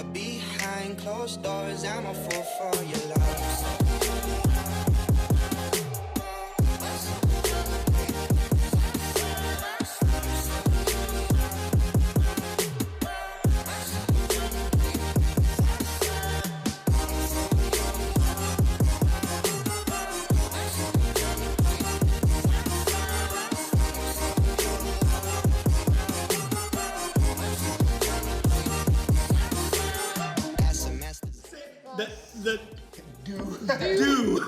But behind closed doors, I'm a fool for your love. Do.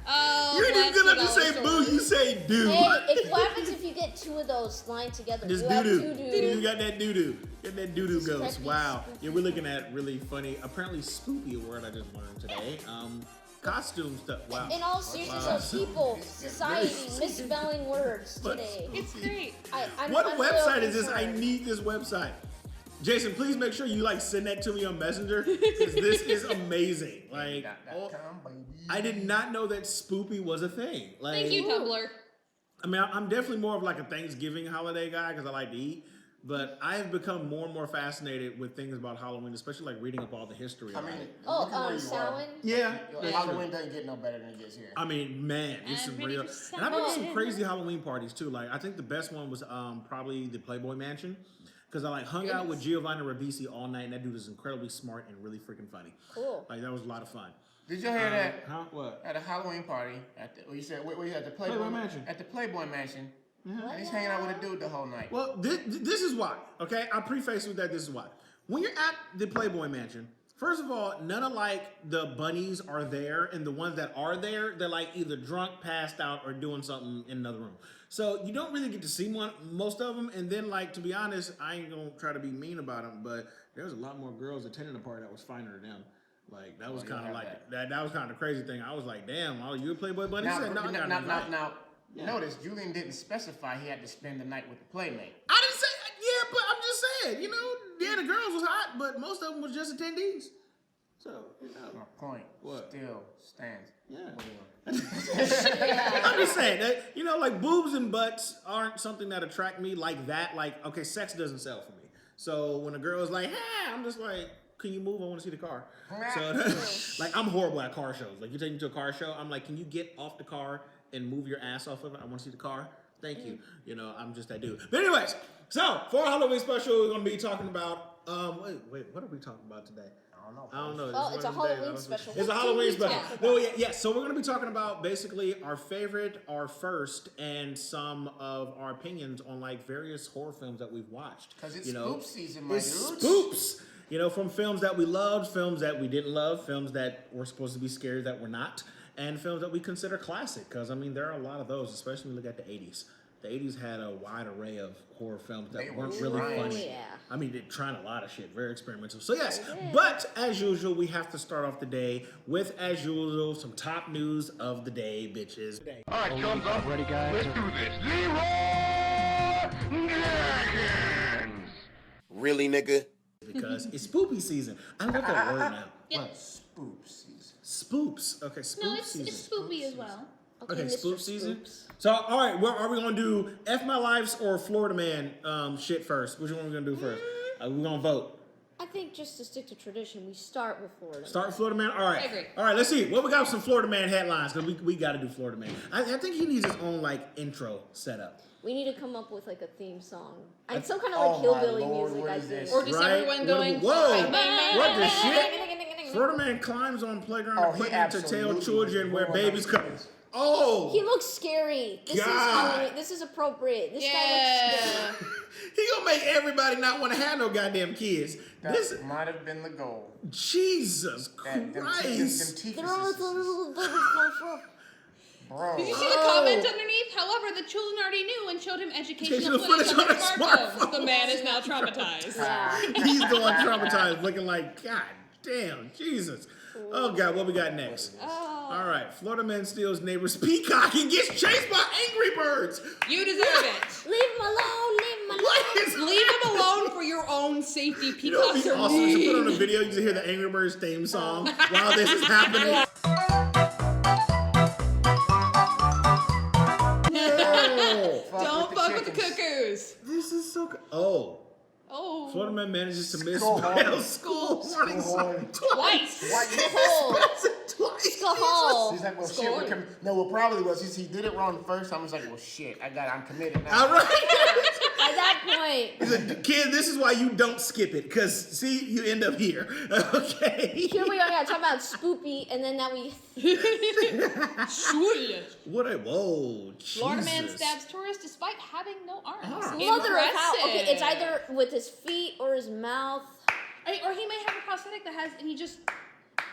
Oh, you didn't even have to say boo, you say do. Hey, what happens if you get two of those lined together? Just doo-doo. You got that doo-doo. Get that doo-doo ghost. Wow. Yeah, we're looking at really funny, apparently spoopy, a word I just learned today. Costume stuff. Wow. In all seriousness, people, society, misspelling words today. It's great. What website is this? I need this website. Jason, please make sure you send that to me on Messenger because this is amazing. I did not know that Spoopy was a thing. Thank you, Tumblr. I mean, I'm definitely more of a Thanksgiving holiday guy because I like to eat. But I have become more and more fascinated with things about Halloween, especially reading up all the history. Samhain? Yeah. Halloween doesn't get no better than it gets here. I mean, man, it's some real. And I've been to some crazy Halloween parties too. I think the best one was probably the Playboy Mansion. Because I hung out with Giovanni Ribisi all night, and that dude is incredibly smart and really freaking funny. Cool. That was a lot of fun. Did you hear that? Huh? What? At a Halloween party, you said where you at the Playboy Mansion? At the Playboy Mansion. Mm-hmm. And he's hanging out with a dude the whole night. Well, this is why. Okay, I'll preface with that. This is why. When you're at the Playboy Mansion, first of all, none of the bunnies are there, and the ones that are there, they're either drunk, passed out, or doing something in another room. So you don't really get to see most of them. And then, to be honest, I ain't gonna try to be mean about them, but there was a lot more girls attending the party that was finer than them. That was kind of that was kind of the crazy thing. I was like, damn, you a Playboy bunny? Now, notice Julian didn't specify he had to spend the night with the playmate. I didn't say, yeah, but I'm just saying, the girls was hot, but most of them was just attendees. So, my point still stands. Yeah. I'm just saying that, boobs and butts aren't something that attract me like that. Okay, sex doesn't sell for me. So when a girl is like, hey, I'm just like, can you move? I want to see the car. So, I'm horrible at car shows. You take me to a car show, I'm like, can you get off the car and move your ass off of it? I want to see the car. Thank you. I'm just that dude. But anyways, so for our Halloween special, we're going to be talking about, wait, what are we talking about today? I don't know. Oh, it's a Halloween special. It's a Halloween special. No, yeah. So we're going to be talking about basically our favorite, our first, and some of our opinions on various horror films that we've watched. Because it's spoop season, my dudes. Spoops. From films that we loved, films that we didn't love, films that were supposed to be scary that were not, and films that we consider classic. Because there are a lot of those, especially when we look at the 80s. The 80s had a wide array of horror films that weren't really funny. Yeah. They're trying a lot of shit, very experimental. So yes, but as usual, we have to start off the day with, as usual, some top news of the day, bitches. All right, chums up. Ready, guys? Let's do this. Leroy Jenkins. Really, nigga? Because it's spoopy season. I love that word now. Yep. What? Spoop season. Spoops. Okay, spoop season. It's spoopy as well. Okay, spoop season. So, all right, are we gonna do F My Life's or Florida Man shit first? Which one are we gonna do first? We're gonna vote. I think just to stick to tradition, we start with Florida. Start with Florida Man. All right. I agree. All right. Let's see what we got. Some Florida Man headlines because we got to do Florida Man. I think he needs his own intro setup. We need to come up with a theme song. Some kind of hillbilly music. I think. Or just everyone going. Whoa! What the shit? Florida Man climbs on playground equipment to tell children where babies come. Oh! He looks scary. This is appropriate. This guy looks scary. He gonna make everybody not want to have no goddamn kids. This might have been the goal. Jesus Christ! Bro. Did you see the comment underneath? However, the children already knew and showed him educational footage on their smartphones. The man is now traumatized. He's the one traumatized, looking like, God damn, Jesus. Oh, God, what we got next? All right, Florida man steals neighbor's peacock and gets chased by angry birds. You deserve it. Leave him alone, Leave him alone for your own safety. Peacocks are awesome. You should put on a video, you can hear the Angry Birds theme song while this is happening. Don't fuck with the cuckoos. This is so good. Oh, Oh. Florida man manages to misspell school warning sign Twice. Twice. Skull. He's like, well, shit. Well, probably was. He did it wrong the first time. He's like, well, shit. I'm committed now. All right. At that point. He's like, kid, this is why you don't skip it. Because, see, you end up here. Okay. Here we are, talking about Spoopy, and then now we... Julian. Whoa, Florida man Jesus. stabs tourist despite having no arms. Mother of how? Okay, it's either with his feet or his mouth. Or he may have a prosthetic that has, and he just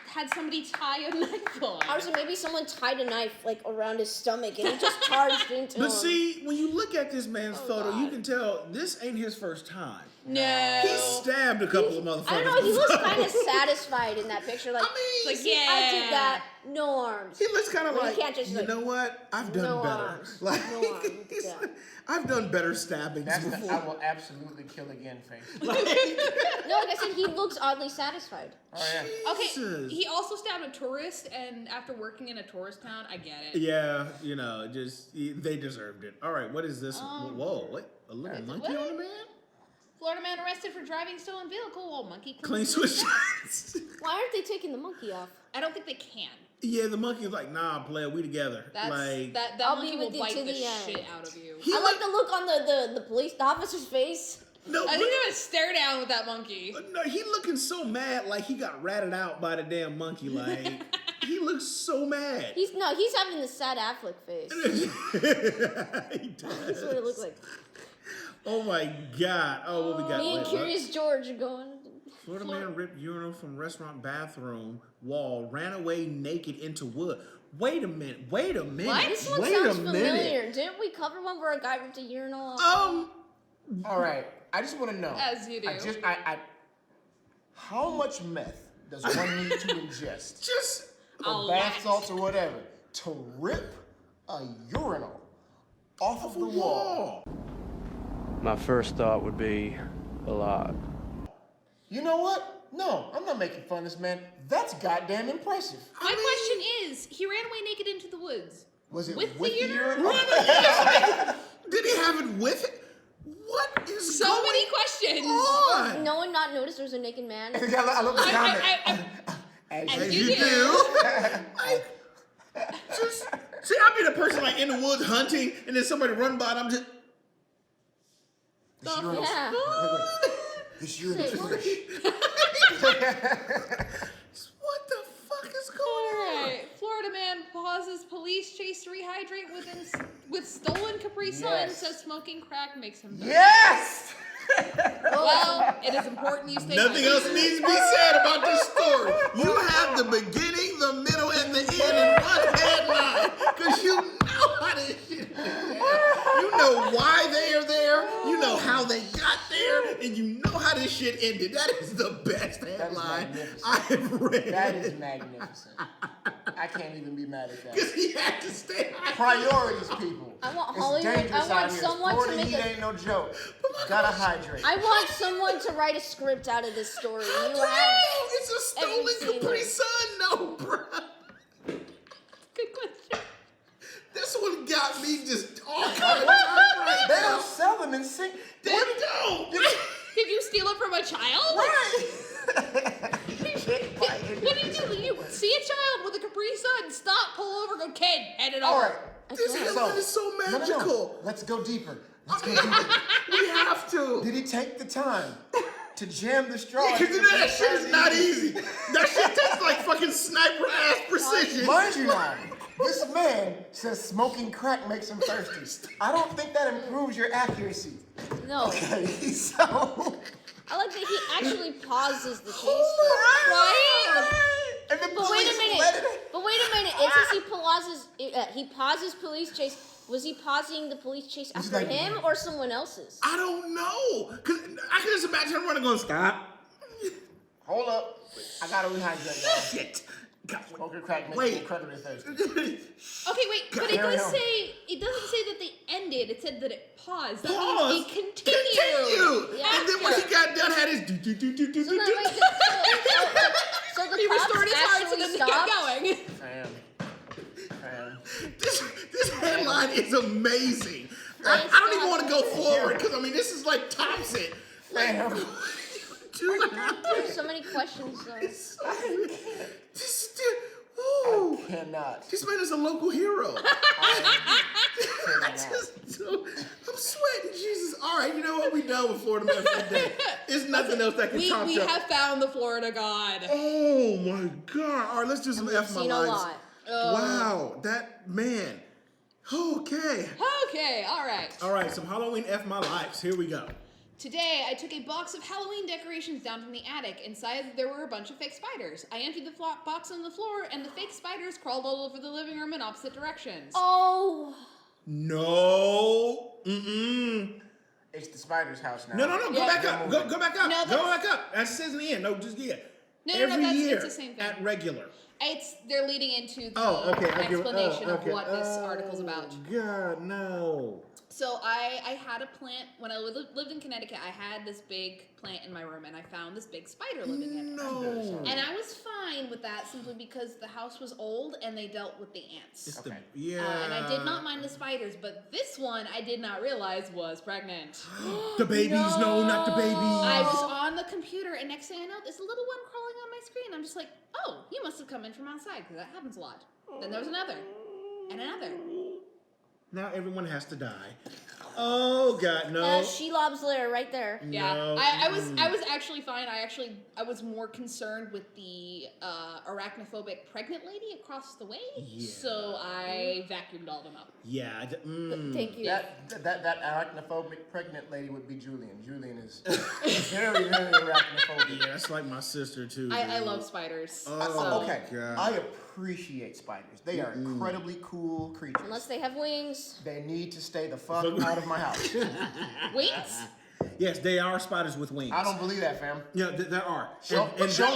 had somebody tie a knife on. Or so maybe someone tied a knife like around his stomach and he just charged into him. But see, when you look at this man's photo, you can tell this ain't his first time. No. He stabbed a couple of motherfuckers. I don't know, he looks kind of satisfied in that picture. Like, I mean, like, see, yeah. I did that, no arms. He looks kind of Well, like, you can't just, know what? I've done no better. arms. Like, No arms, he's yeah. like, I've done better stabbings That's before. I will absolutely kill again face. No, like I said, he looks oddly satisfied. Oh, yeah. Okay, Jesus. he also stabbed a tourist, and after working in a tourist town, I get it. Yeah, they deserved it. All right, what is this? Whoa, what? A little monkey on the man? Florida man arrested for driving stolen vehicle while monkey Clean switch shots. Why aren't they taking the monkey off? I don't think they can. Yeah, the monkey's like, nah, player, we together. That's, like, that I'll monkey be will with you bite to the the end. shit out of you. he I like the look on the officer's face. No, I think I'm gonna stare down with that monkey. no, he looking so mad, like he got ratted out by the damn monkey. Like, he looks so mad. He's having the sad Affleck face. He That's what does. it looks like. Oh my God. Oh, what we got? Me and Wait, Curious George are going. Florida man ripped urinal from restaurant bathroom wall, ran away naked into wood. Wait a minute. What? This one Wait sounds a familiar. minute. Didn't we cover one where a guy ripped a urinal off? All right. I just want to know. As you do. How much meth does one need to ingest? Just Or bath salts or whatever to rip a urinal off of the wall. My first thought would be a lot. You know what? No, I'm not making fun of this man. That's goddamn impressive. My question is, he ran away naked into the woods. Was it With with the the urinal? urinal? Did he have it with it? What is So going many questions. on? No one not noticed there was a naked man. I look at the comment. As you do. Just see, I'll be the person like in the woods hunting, and then somebody run by, and I'm just. This urinal's Yeah. This urinal's fresh. What the fuck is going on? Alright, Florida man pauses police chase to rehydrate with stolen Capri Sun, Yes. says smoking crack makes him better. Yes! Well, it is important you stay Nothing hydrated. else needs to be said about this story. You have the beginning, the middle, and the end in one headline. Because you know how this shit is. You know why they are there. You know how they got there. And you know how this shit ended. That is the best headline I have read. That is magnificent. I can't even be mad at that. Because he had to stay high. Priorities, people. I want It's Hollywood. dangerous I want out here. someone Florida to make heat a. ain't no joke. Gotta hydrate. I want someone to write a script out of this story. How You do have. It's a stolen everything. Capri Sun, no, bro. Good question. This one got me just all kind of right They now. don't sell them in sync. They don't. Did you steal it from a child? Right. What do? You see a child with a Capri Sun, stop, pull over, go, kid, hand it over. All right. This headline is so magical. No. Let's go deeper. Let's go deeper. We have to. Did he take the time to jam the straw? Because that shit is not easy. That shit takes like fucking sniper ass precision. Mind you now, this man says smoking crack makes him thirsty. I don't think that improves your accuracy. No. Okay, so... I like that he actually pauses the chase. Right? And the But wait a police minute. let it... But wait a minute. It says he pauses police chase. Was he pausing the police chase after like- him or someone else's? I don't know. Because I can just imagine him running going, stop. Hold up. I gotta rehydrate, y'all. Shit. God, Smoking crack makes Wait. me incredibly thirsty. Okay, wait, but it Carry does on. say, it doesn't say that they ended, it said that it paused. That Pause. means it continued. Yeah. And then when he got done, had his do. So the He cops restored his heart, so actually then he stopped. kept going. This headline is amazing. I don't even want to go forward because I mean this is like Thompson. Fam. There's so many questions, though. I cannot. This man is a local hero. I'm sweating, Jesus. All right, you know what? We done with Florida Man for the day. There's nothing else that can top We that. have found the Florida God. Oh my God! All right, let's do some F my Seen a lives. lot. Wow, that man. Okay. Okay, all right. All right, some Halloween F my lives. Here we go. Today, I took a box of Halloween decorations down from the attic. Inside, there were a bunch of fake spiders. I emptied the box on the floor, and the fake spiders crawled all over the living room in opposite directions. Oh. No. It's the spider's house now. No. Go back up. Go back up. No, Go back up. That says in the end. No, just No, Every year it's the same thing. at regular. They're leading into the explanation of what this article's about. God, no. So I had a plant, when I lived in Connecticut, I had this big plant in my room, and I found this big spider living in it. No. And I was fine with that simply because the house was old and they dealt with the ants. Okay. And I did not mind the spiders, but this one I did not realize was pregnant. The babies, no, not the babies. I was on the computer, and next thing I know, there's a little one crawling on my screen. I'm just like, oh, you must have come in from outside, because that happens a lot. Then there was another, and another. Now everyone has to die. Oh God, no. Shelob's lair right there. Yeah, No. I was actually fine. I was more concerned with the arachnophobic pregnant lady across the way. Yeah. So I vacuumed all of them up. Yeah. Thank you. That arachnophobic pregnant lady would be Julian. Julian is very, very arachnophobic. Yeah, that's like my sister too. I love spiders. Oh, Okay, God. I appreciate spiders. They are incredibly cool creatures. Unless they have wings. They need to stay the fuck out of my house. Wings? Yes, they are spiders with wings. I don't believe that, fam. Yeah, there are. Show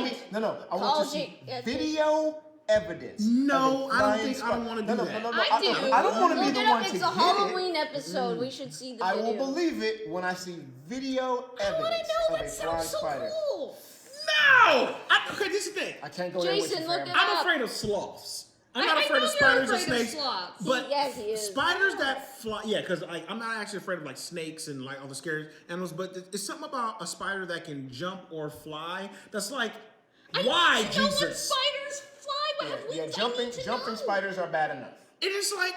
me. No. I want to see video evidence. No, of a I don't flying think I don't want to do that. No. I do. I don't want to be Look the it one up. to It's a get Halloween episode. We should see the I video. will believe it when I see video I want evidence to know. of a That flying sounds so spider. cool. No! Okay, this is the thing. I can't go there with Jason, you, look fam. it I'm up. afraid of sloths. I'm I not afraid know of you're spiders or afraid of snakes. sloths. But Yes, he is. spiders that fly, yeah, because I'm not actually afraid of like snakes and like all the scary animals, but it's something about a spider that can jump or fly that's like, why, I know Jesus? what spiders fly. What have wings? Jumping spiders are bad enough. It is like,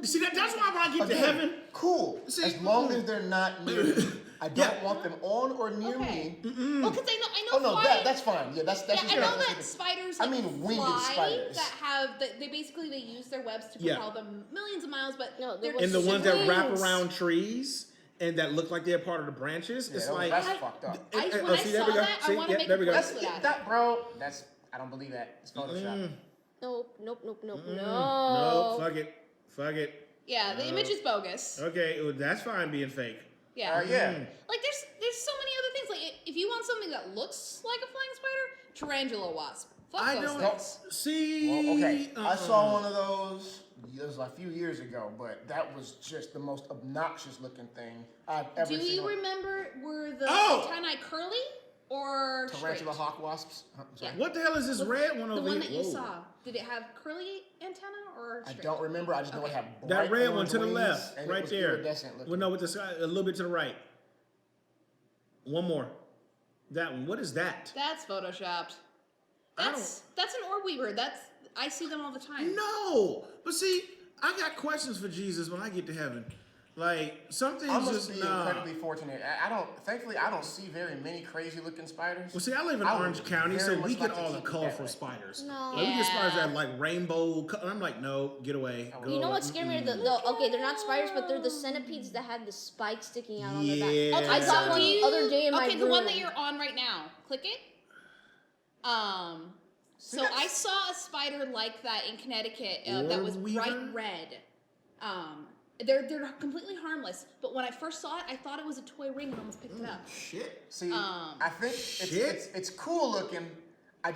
see, that's why when I get to heaven, Cool. See, as long as they're not near me. I don't want them on or near Okay. me. Well, because I know Oh no, flying. that's fine. Yeah, that's Yeah, just I know very that specific. spiders. I Like, mean winged fly spiders. that have they use their webs to Yeah. propel them millions of miles, but No, they're there and the was ones that wrap wings. around trees and that look like they're part of the branches, it's like, that's fucked up. when I see, there saw we go. that, See, I want to yeah, make there a we go. post for that. Bro, I don't believe that. It's Photoshop. Nope. No. no, fuck it. Yeah, the image is bogus. Okay, well, that's fine being fake. Yeah. Yeah. Like there's so many other things. Like if you want something that looks like a flying spider, tarantula wasp. Fuck I those don't things. see. Well, okay. I saw one of those. It was a few years ago, but that was just the most obnoxious looking thing I've ever Do seen. you remember were the Oh! antennae curly or Tarantula straight? hawk wasps? I'm sorry. What the hell is this red one The over one here? that you Whoa. saw. Did it have curly antenna or I straight? don't remember. I just know it had That bright red one orange to the wings, left, and it right was there. iridescent looking. Well, no, with the side, a little bit to the right. One more. That one. What is that? That's photoshopped. I That's an orb weaver. I see them all the time. No, but see, I got questions for Jesus when I get to heaven. Like some things I must just be nah. incredibly fortunate. Thankfully, I don't see very many crazy looking spiders. Well, see, I live in I would Orange County, very so we much get like to all the keep it that colorful way. spiders. No. Like, we get spiders that Yeah. have like rainbow. I'm like, no, get away. Go You know what away. scared me? Okay, they're not spiders, but they're the centipedes that had the spikes sticking out on their Yeah. back. I saw one the other day in my room. Okay, the one that you're on right now. Click it. So I saw a spider like that in Connecticut that was Orb bright weaver? red. They're completely harmless, but when I first saw it, I thought it was a toy ring and almost picked it up. Shit. See, I think it's cool looking. I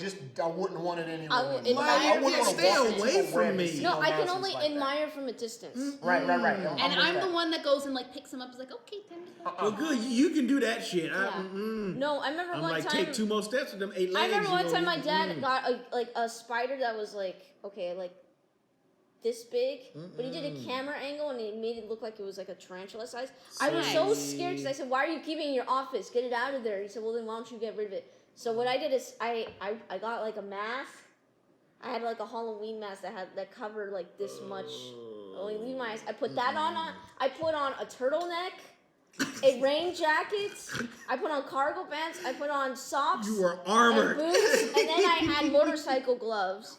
wouldn't want it anywhere. I would- near me. Why? I wouldn't Yeah, wanna stay walk into away a from web and me. see No, I can nonsense only like that. admire from a distance. Right. And I'm the one that goes and like picks them up. Is like, okay, time to go. Well, good. You can do that shit. Yeah. No, I remember I'm one like, time. take 2 more steps with them 8 legs. I remember you one know, time my dad got a spider that was like, okay, like this big, but he did a camera angle and it made it look like it was like a tarantula size. I was so scared because I said, "Why are you keeping it in your office? Get it out of there." He said, "Well, then why don't you get rid of it?" So what I did is I got like a mask. I had like a Halloween mask that covered like this much. Only leave my eyes. I put that on. I put on a turtleneck, a rain jacket. I put on cargo pants. I put on socks. You were armored. And boots, and then I had motorcycle gloves.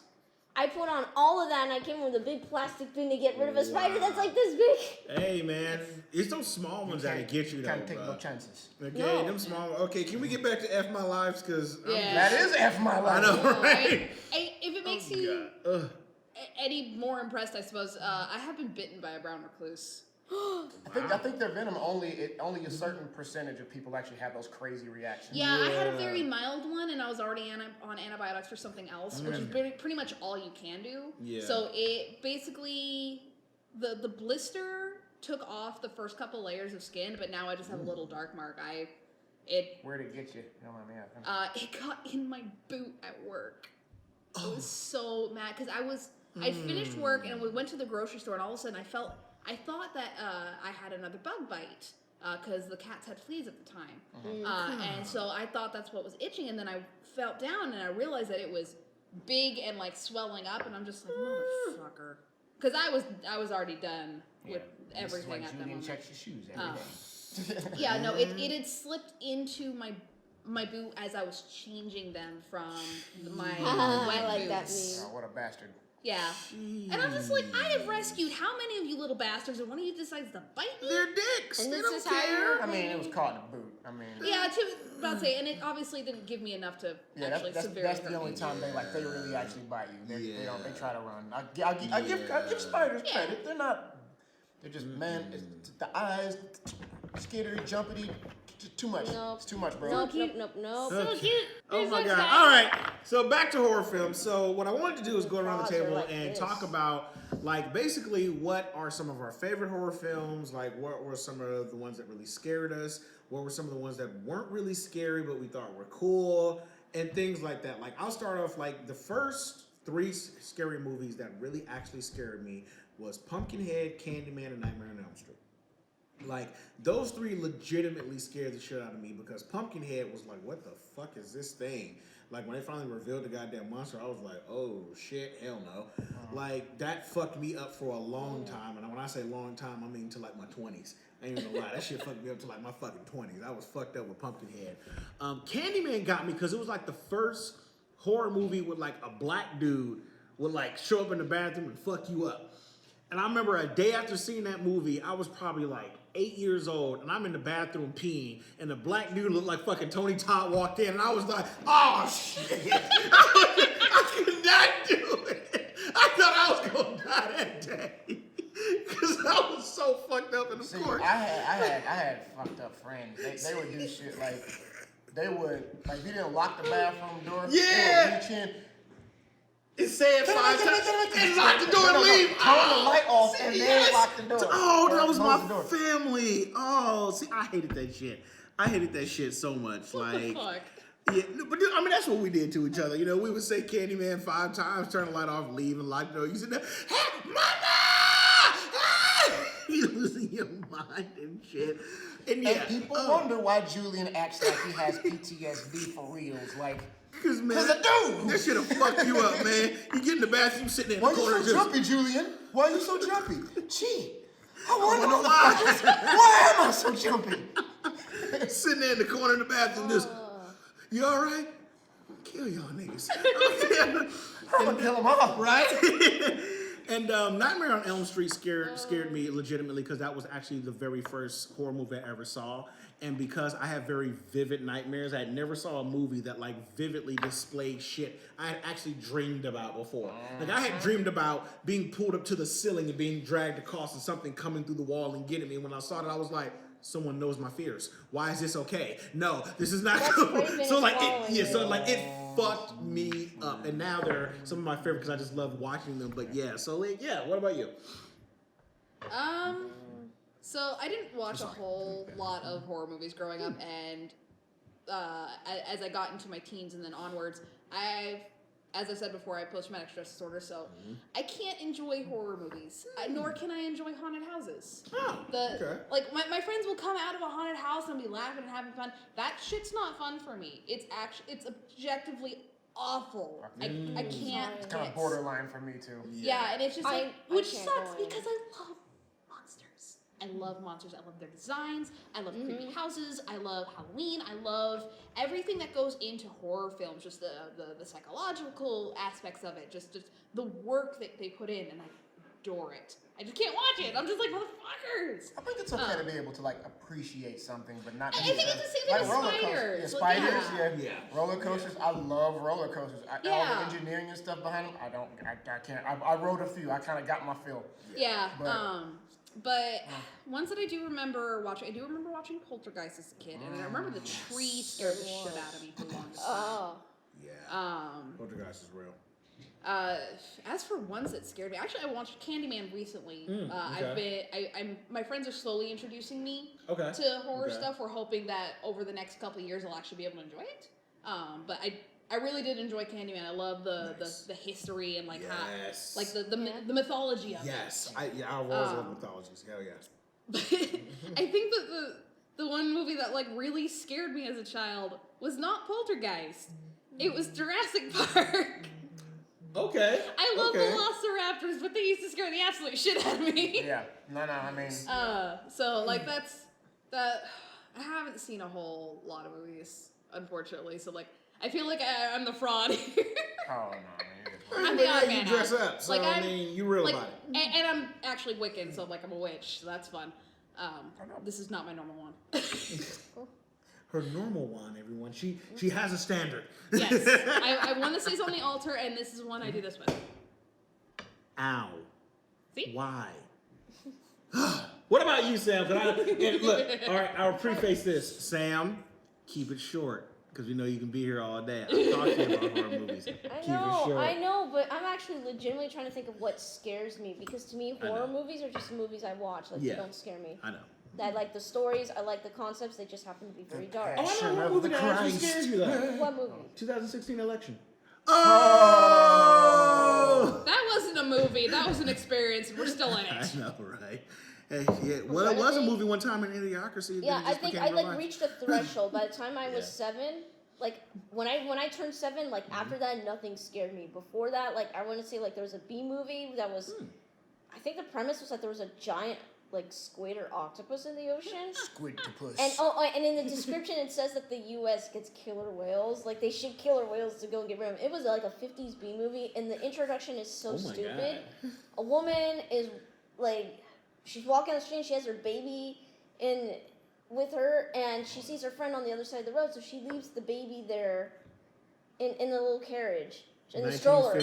I put on all of that, and I came with a big plastic bin to get rid of a spider that's like this big. Hey, man. It's those small ones that get you, though, Can't take bro. no chances. Okay, No. them small. Okay, can we get back to F My Lives? Because That is F my life. I know, right? If it makes you Ugh. any more impressed, I suppose, I have been bitten by a brown recluse. I think their venom only a certain percentage of people actually have those crazy reactions. Yeah, I had a very mild one, and I was already on antibiotics for something else, which is pretty much all you can do. Yeah. So it basically, the blister took off the first couple layers of skin, but now I just have a little dark mark. Where'd it get you? You don't mind me asking. It got in my boot at work. I was so mad because I'd finished work and we went to the grocery store, and all of a sudden I thought that I had another bug bite because the cats had fleas at the time. And so I thought that's what was itching, and then I felt down and I realized that it was big and like swelling up, and I'm just like, motherfucker. Because I was already done with everything at that Julian moment. checks your shoes every day. Yeah, no, it had slipped into my boot as I was changing them from my wet I like boots. that meme. Oh, what a bastard. Yeah. And I'm just like, I have rescued how many of you little bastards, and one of you decides to bite me? They're dicks. And They this don't is how care. you're- I mean, it was caught in the boot. I mean, Yeah, about to say, and it obviously didn't give me enough to actually severely that's hurt the only me. time they really actually bite you. They try to run. I give spiders Yeah. credit. They're just it's the eyes, skittery, jumpity, too much. Nope. It's too much, bro. Nope. Okay. cute. Oh They're my so god. sad. All right. So back to horror films. So what I wanted to do is go around the Claws are table like and this. talk about like basically what are some of our favorite horror films, like what were some of the ones that really scared us, what were some of the ones that weren't really scary but we thought were cool, and things like that. Like I'll start off like the first 3 scary movies that really actually scared me was Pumpkinhead, Candyman, and Nightmare on Elm Street. Like, those 3 legitimately scared the shit out of me because Pumpkinhead was like, what the fuck is this thing? Like, when they finally revealed the goddamn monster, I was like, oh, shit, hell no. Like, that fucked me up for a long time. And when I say long time, I mean to, like, my 20s. I ain't even gonna lie. That shit fucked me up to, like, my fucking 20s. I was fucked up with Pumpkinhead. Candyman got me because it was, like, the first horror movie with, like, a black dude would, like, show up in the bathroom and fuck you up. And I remember a day after seeing that movie, I was probably like 8 years old, and I'm in the bathroom peeing, and the black dude looked like fucking Tony Todd walked in, and I was like, oh shit, I could not do it. I thought I was gonna die that day, because I was so fucked up, and of See, course. I had fucked up friends. They would do shit like if you didn't lock the bathroom door, Yeah. they would reach in. It said 5 times, and lock the door and leave. Turn the light off and then Yes. lock the door. Oh, Or that was close my the door. family. Oh, see, I hated that shit. I hated that shit so much. Like, Fuck. yeah, no, but dude, I mean, that's what we did to each other. You know, we would say Candyman 5 times, turn the light off, leave, and lock the door. You sit there, hey, mama! Ah! You losing your mind and shit. And yeah, And people wonder why Julian acts like he has PTSD for reals. Like, Cause man, 'cause a dude. that shit'll fuck you up, man. You get in the bathroom, sitting in the why corner, you so just jumpy, Julian? Why are you so jumpy? Gee, I wonder why am I so jumpy? sitting there in the corner of the bathroom, just, you all right? Kill y'all niggas. I'm gonna kill him off. Right? And Nightmare on Elm Street scared me legitimately because that was actually the very first horror movie I ever saw. And because I have very vivid nightmares, I had never saw a movie that like vividly displayed shit I had actually dreamed about before. Like I had dreamed about being pulled up to the ceiling and being dragged across and something coming through the wall and getting me. When I saw that, I was like, someone knows my fears. Why is this okay? No, this is not cool. So like it fucked me up. And now they're some of my favorite because I just love watching them. But yeah, so like, yeah, what about you? So I didn't watch a whole lot of horror movies growing up, and as I got into my teens and then onwards, I as I said before, I have post-traumatic stress disorder, so I can't enjoy horror movies, nor can I enjoy haunted houses. Oh, okay. Like, my friends will come out of a haunted house and be laughing and having fun. That shit's not fun for me. It's objectively awful. I can't. It's kind of borderline for me too. Yeah, and it's just like, which can't sucks go in. because I love monsters. I love monsters. I love their designs. I love creepy houses. I love Halloween. I love everything that goes into horror films. Just the psychological aspects of it. Just the work that they put in, and I adore it. I just can't watch it. I'm just like, motherfuckers. I think it's okay to be able to like appreciate something, but not. I think it's the same thing with roller spiders. coasters. Yeah, spiders. Yeah. Yeah. Roller coasters. I love roller coasters. All the engineering and stuff behind them. I can't. I rode a few. I kind of got my fill. Yeah. But ones that I do remember watching, Poltergeist as a kid, and I remember the tree scared the shit out of me for the longest time. Oh. Yeah. Poltergeist is real. As for ones that scared me, actually, I watched Candyman recently. Okay. My friends are slowly introducing me to horror stuff. We're hoping that over the next couple of years, I'll actually be able to enjoy it. But I really did enjoy Candyman. I love the history and like how, like the mythology of it. Yes, I always love mythologies. Hell yes. But I think that the one movie that like really scared me as a child was not Poltergeist. It was Jurassic Park. Okay. I love the Velociraptors, but they used to scare the absolute shit out of me. Yeah. No, I mean. So like that. I haven't seen a whole lot of movies, unfortunately. So like, I feel like I'm the fraud here. Oh no, man. I'm the odd man. You dress up, so like, I mean, you real about it. And I'm actually Wiccan, so like I'm a witch, so that's fun. This is not my normal one. Her normal one, everyone. She has a standard. Yes, I want to say on the altar, and this is one I do this with. Ow. See? Why? What about you, Sam? Look, all right, I'll preface this. Sam, keep it short, because we know you can be here all day. I'll talk to you about horror movies. I know, but I'm actually legitimately trying to think of what scares me, because to me, horror movies are just movies I watch. Like, they don't scare me. I know. I like the stories, I like the concepts, they just happen to be very dark. Oh, I know what movie that actually scares you, though. What movie? 2016 election. Oh! That wasn't a movie. That was an experience. We're still in it. I know, right? Hey, yeah. Well, it was a movie one time in Idiocracy. Yeah, I think I like reached a threshold. By the time I was 7, like when I turned 7, like after that, nothing scared me. Before that, like I want to say like there was a B movie that was. I think the premise was that there was a giant like squid or octopus in the ocean. Squidtopus. And in the description it says that the U.S. gets killer whales. Like they ship killer whales to go and get rid of them. It was like a 50s B movie, and the introduction is so stupid. God. A woman is like, she's walking on the street, and she has her baby with her, and she sees her friend on the other side of the road, so she leaves the baby there in the little carriage. In the stroller,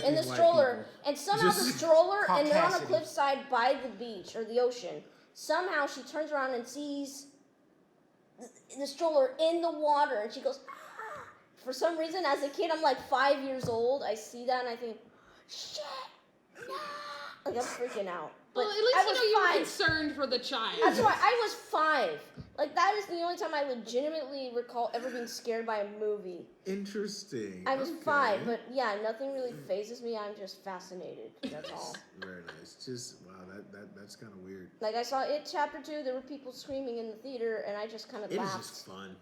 and somehow the stroller, and they're on a cliffside by the beach or the ocean. Somehow she turns around and sees the stroller in the water, and she goes, ah! For some reason, as a kid, I'm like 5 years old. I see that and I think, shit, no! Like I'm freaking out. But well, at least you were concerned for the child. That's why I was 5. Like, that is the only time I legitimately recall ever being scared by a movie. Interesting. I was 5, but yeah, nothing really phases me. I'm just fascinated. That's all. Very nice. Just, wow, that's kind of weird. Like, I saw It Chapter 2, there were people screaming in the theater, and I just kind of laughed. It's just fun.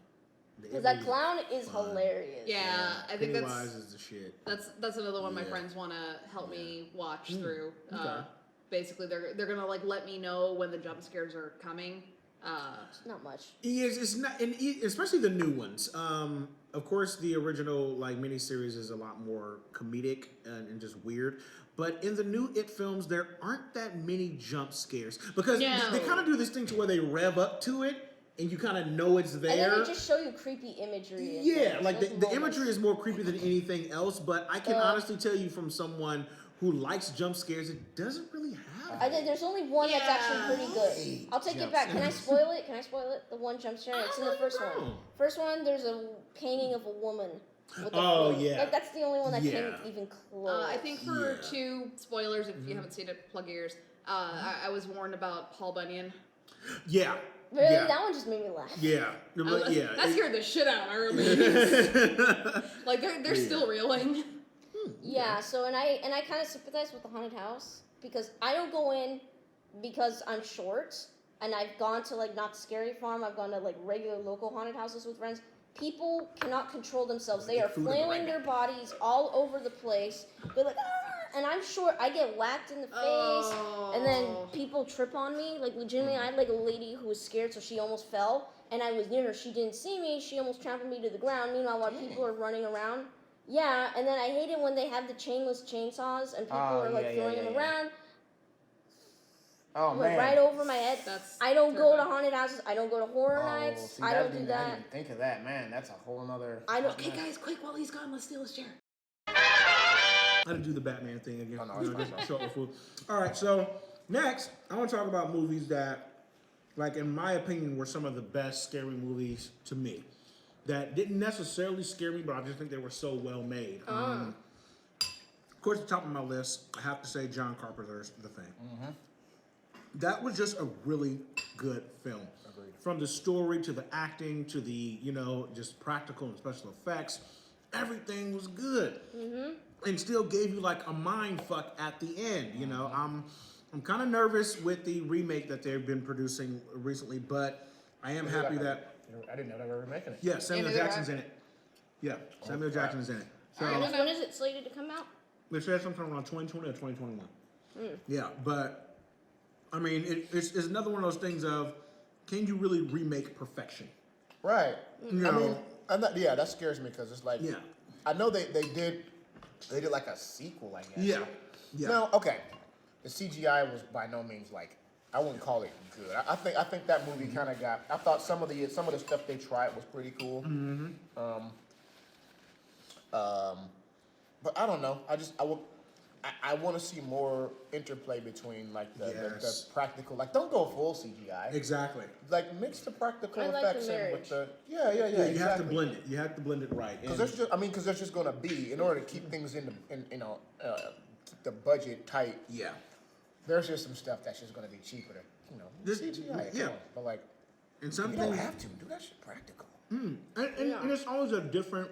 Because that clown is hilarious. Yeah, I think Pennywise is the shit. That's another one my friends want to help me watch through. Basically, they're gonna like let me know when the jump scares are coming. Not much. Yes, it's not, and especially the new ones. Of course, the original like miniseries is a lot more comedic and just weird. But in the new It films, there aren't that many jump scares because they kind of do this thing to where they rev up to it. And you kind of know it's there. And then they just show you creepy imagery. Yeah, like the imagery is more creepy than anything else. But I can honestly tell you from someone who likes jump scares, it doesn't really have. I think there's only one that's actually pretty good. I'll take it back. Can I spoil it? The one jump scare. It's in the first one. First one, there's a painting of a woman. With yeah. Like that's the only one that came even close. I think for 2 spoilers, if you haven't seen it, plug your ears. I was warned about Paul Bunyan. Yeah. Really? Yeah. That one just made me laugh. Yeah. That scared the shit out of my roommates. Like, they're still reeling. Yeah. So and I kind of sympathize with the haunted house because I don't go in because I'm short, and I've gone to like not scary farm. I've gone to like regular local haunted houses with friends. People cannot control themselves. They are flailing their bodies all over the place. They're like, ah! And I'm short. I get whacked in the face, and then people trip on me. Like legitimately, I had like a lady who was scared, so she almost fell, and I was near her. She didn't see me. She almost trampled me to the ground. Meanwhile, while people are running around, yeah. And then I hate it when they have the chainless chainsaws and people are like throwing them around. Oh like man! Right over my head. I don't go to haunted houses. I don't go to horror nights. See, I don't do that. I didn't think of that, man. That's a whole nother. Okay, guys, quick! While he's gone, let's steal his chair. I had to do the Batman thing again. Just show up food. All right, so next, I want to talk about movies that, like, in my opinion, were some of the best scary movies to me. That didn't necessarily scare me, but I just think they were so well made. Of course, at the top of my list, I have to say John Carpenter's The Thing. That was just a really good film. Agreed. From the story to the acting to the, just practical and special effects, everything was good. And still gave you like a mind fuck at the end. I'm kind of nervous with the remake that they've been producing recently, but I am happy that I didn't know they were remaking it. Yeah, Samuel Jackson's in it. Yeah, Samuel Jackson's in it. So when is it slated to come out? They said sometime around 2020 or 2021. Yeah, but I mean, it's another one of those things of, can you really remake perfection? Right. I mean, that scares me because it's like, I know they did like a sequel, I guess. Yeah. No, okay. The CGI was by no means like, I wouldn't call it good. I think that movie kind of got. I thought some of the stuff they tried was pretty cool. But I don't know. I want to see more interplay between like the practical. Like, don't go full CGI. Exactly. Like, mix the practical effects in with the. Yeah. You have to blend it. You have to blend it right. Because there's just gonna be, in order to keep things keep the budget tight. Yeah. There's just some stuff that's just gonna be cheaper to CGI. Yeah. But like, and some you things don't have to do that shit practical. And it's always a different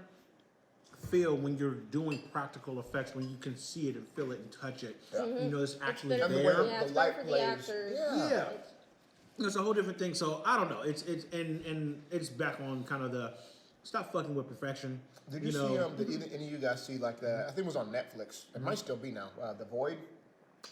feel when you're doing practical effects, when you can see it and feel it and touch it. It's actually there. The light plays. Yeah. It's a whole different thing. So I don't know. It's back on kind of the stop fucking with perfection. Did you see? Did any of you guys see like the? I think it was on Netflix. It might still be now. The Void.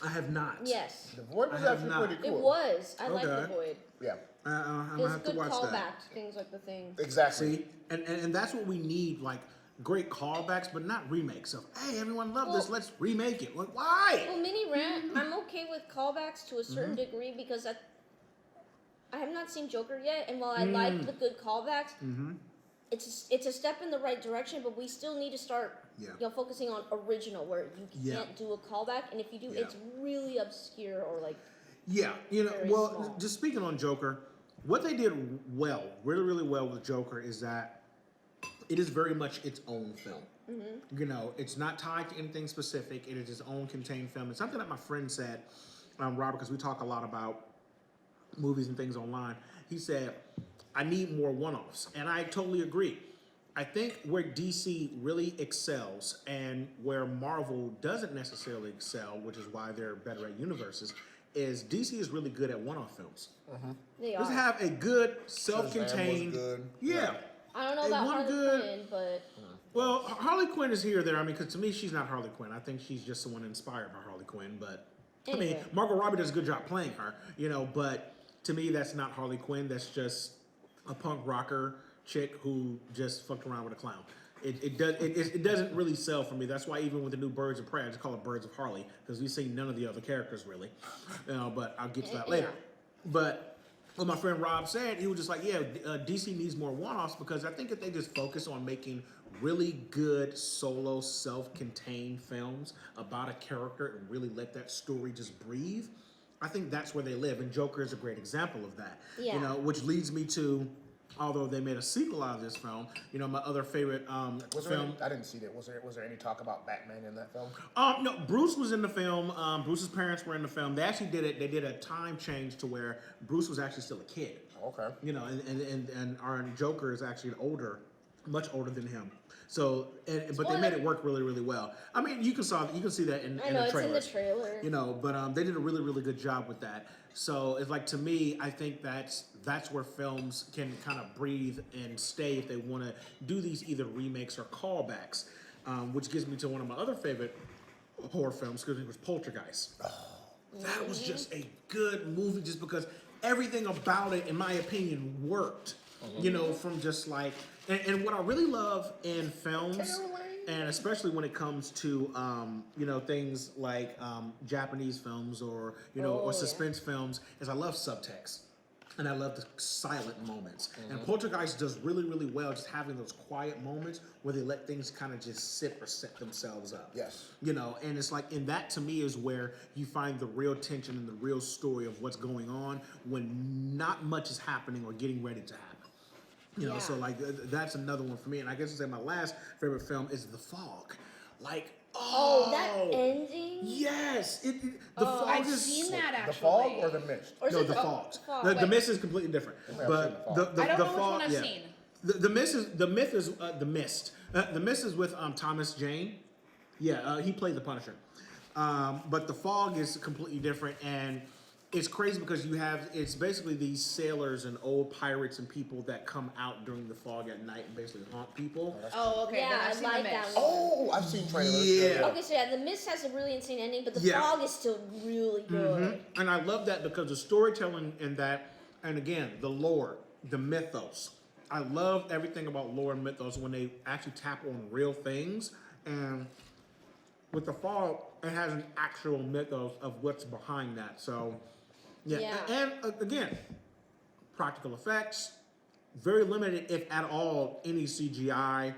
I have not. Yes. The Void was actually pretty cool. It was. I like The Void. Yeah. I'm gonna have to watch that. It's good callback to things like The Thing. Exactly. See, and that's what we need. Like, great callbacks, but not remakes. So, hey, everyone loved this. Let's remake it. Like, why? Well, mini rant. I'm okay with callbacks to a certain degree because I have not seen Joker yet, and while I like the good callbacks, it's a step in the right direction. But we still need to start, focusing on original, where you can't do a callback, and if you do, it's really obscure or like. Yeah, small. Just speaking on Joker, what they did really, really well with Joker is that it is very much its own film. It's not tied to anything specific. It is its own contained film. It's something that my friend said, Robert, because we talk a lot about movies and things online. He said, I need more one-offs. And I totally agree. I think where DC really excels and where Marvel doesn't necessarily excel, which is why they're better at universes, is DC is really good at one-off films. They Just are. have a good, self-contained. Yeah. I don't know about Harley Quinn, but. Well, Harley Quinn is here or there. I mean, because to me, she's not Harley Quinn. I think she's just someone inspired by Harley Quinn. But anyway. I mean, Margot Robbie does a good job playing her, But to me, that's not Harley Quinn. That's just a punk rocker chick who just fucked around with a clown. It doesn't really sell for me. That's why even with the new Birds of Prey, I just call it Birds of Harley because we've seen none of the other characters really. But I'll get to that later. But what my friend Rob said, he was just like, DC needs more one-offs because I think if they just focus on making really good solo self-contained films about a character and really let that story just breathe, I think that's where they live. And Joker is a great example of that. Yeah. Which leads me to, although they made a sequel out of this film, my other favorite film. I didn't see that. Was there any talk about Batman in that film? No, Bruce was in the film. Bruce's parents were in the film. They actually did it. They did a time change to where Bruce was actually still a kid. Okay. And our Joker is actually an older much older than him. So, but they made it work really, really well. I mean, you can see that in the trailer. It's in the trailer. You know, but they did a really, really good job with that. So it's like, to me, I think that's where films can kind of breathe and stay if they want to do these either remakes or callbacks. Which gets me to one of my other favorite horror films, because it was Poltergeist. That was just a good movie, just because everything about it, in my opinion, worked. You know, from just like, and what I really love in films, and especially when it comes to, you know, things like Japanese films or, you know, or suspense films, is I love subtext. And I love the silent moments. And Poltergeist does really, really well just having those quiet moments where they let things kind of just sit or set themselves up. Yes. You know, and it's like, and that to me is where you find the real tension and the real story of what's going on when not much is happening or getting ready to happen. You know, so like that's another one for me. And I guess I'd say my last favorite film is The Fog. Like, that ending? Yes. The Fog I've is... seen that actually. The Fog or The Mist? No, The Fog. The Mist is completely different. But the I don't know Fog, which one I've seen. The Mist is The Mist. The Mist is with Thomas Jane. Yeah, he played the Punisher. But The Fog is completely different, and it's crazy because it's basically these sailors and old pirates and people that come out during the fog at night and basically haunt people. Oh, okay. Yeah, then I've I seen like The that Mist. one. Oh, I've seen trailers. Yeah. Okay, so The Mist has a really insane ending, but The Yeah. Fog is still really good. And I love that because the storytelling in that, and again, the lore, the mythos. I love everything about lore and mythos when they actually tap on real things. And with The Fog, it has an actual mythos of what's behind that. So, yeah. And again, practical effects, very limited, if at all, any CGI.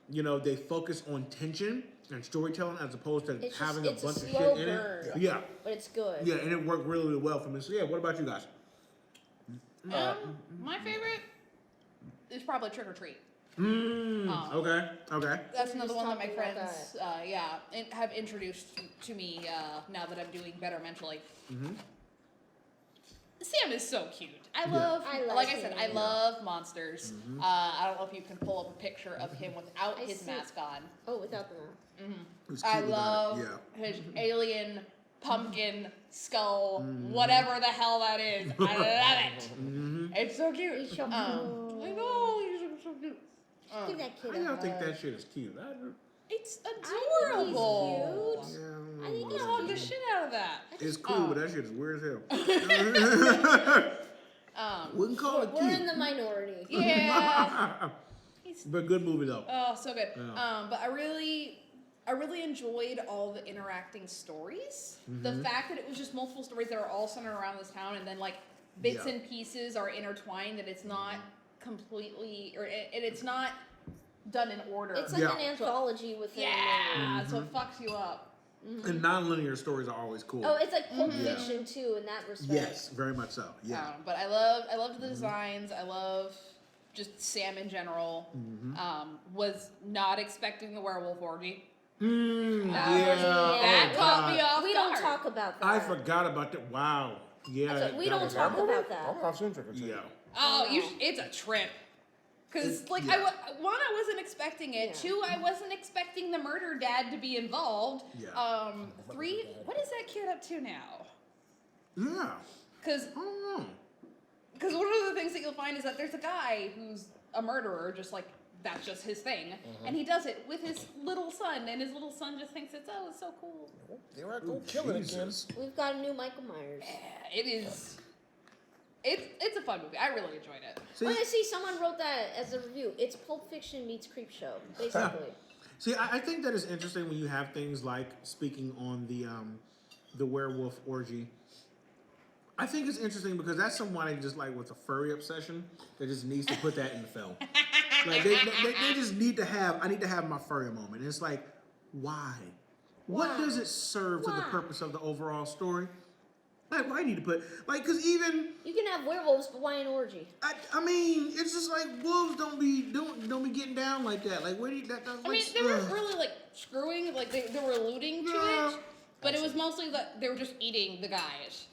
You know, they focus on tension and storytelling as opposed to having a bunch of shit in it. Yeah. But it's good. Yeah, and it worked really, really well for me. So yeah, what about you guys? My favorite is probably Trick or Treat. Okay. That's another one that my talking about friends, have introduced to me now that I'm doing better mentally. Sam is so cute. I love like I said, I love monsters. I don't know if you can pull up a picture of him without his mask on. Oh, without the mask. I love his alien pumpkin skull, whatever the hell that is. I love it. It's so cute. He's so cute. I know, he's so cute. Give that kid I don't think that shit is cute. It's adorable. I think he's cute. Yeah, I think I hug the shit out of that. it's cool, but that shit is weird as hell. Wouldn't call it We're cute. in the minority. Yeah. But good movie though. Oh, so good. Yeah. But I really enjoyed all the interacting stories. The fact that it was just multiple stories that are all centered around this town, and then like bits and pieces are intertwined. That it's not completely, and it's not done in order. It's like an anthology within. So it fucks you up. And non-linear stories are always cool. Oh, it's like Pulp Fiction too in that respect. Yes, very much so. Yeah. But I loved the designs. I love just Sam in general. Was not expecting the werewolf orgy. That caught me off We guard. don't talk about that. I forgot about that. Wow. Yeah. We don't talk about that. I'm seen Trick or Treat. Yeah. Oh, it's a trip. Because, like, yeah. one, I wasn't expecting it. Yeah. 2, I wasn't expecting the murder dad to be involved. Yeah. 3, what is that kid up to now? Yeah. Because I don't know. one of the things that you'll find is that there's a guy who's a murderer, just like, that's just his thing. And he does it with his little son, and his little son just thinks it's so cool. They were go killing it, kids. We've got a new Michael Myers. Yeah, it is. It's a fun movie. I really enjoyed it. I see someone wrote that as a review. It's Pulp Fiction meets Creepshow, basically. See, I think that is interesting when you have things like, speaking on the werewolf orgy. I think it's interesting because that's somebody just like with a furry obsession that just needs to put that in the film. Like they just need to have. I need to have my furry moment. And it's like, why? What does it serve to the purpose of the overall story? Like, why need to put because even you can have werewolves, but why an orgy? I mean, it's just like wolves don't be getting down like that. Like, where do you that? I mean, they weren't really like screwing, like they were alluding to it, but it was mostly that they were just eating the guys.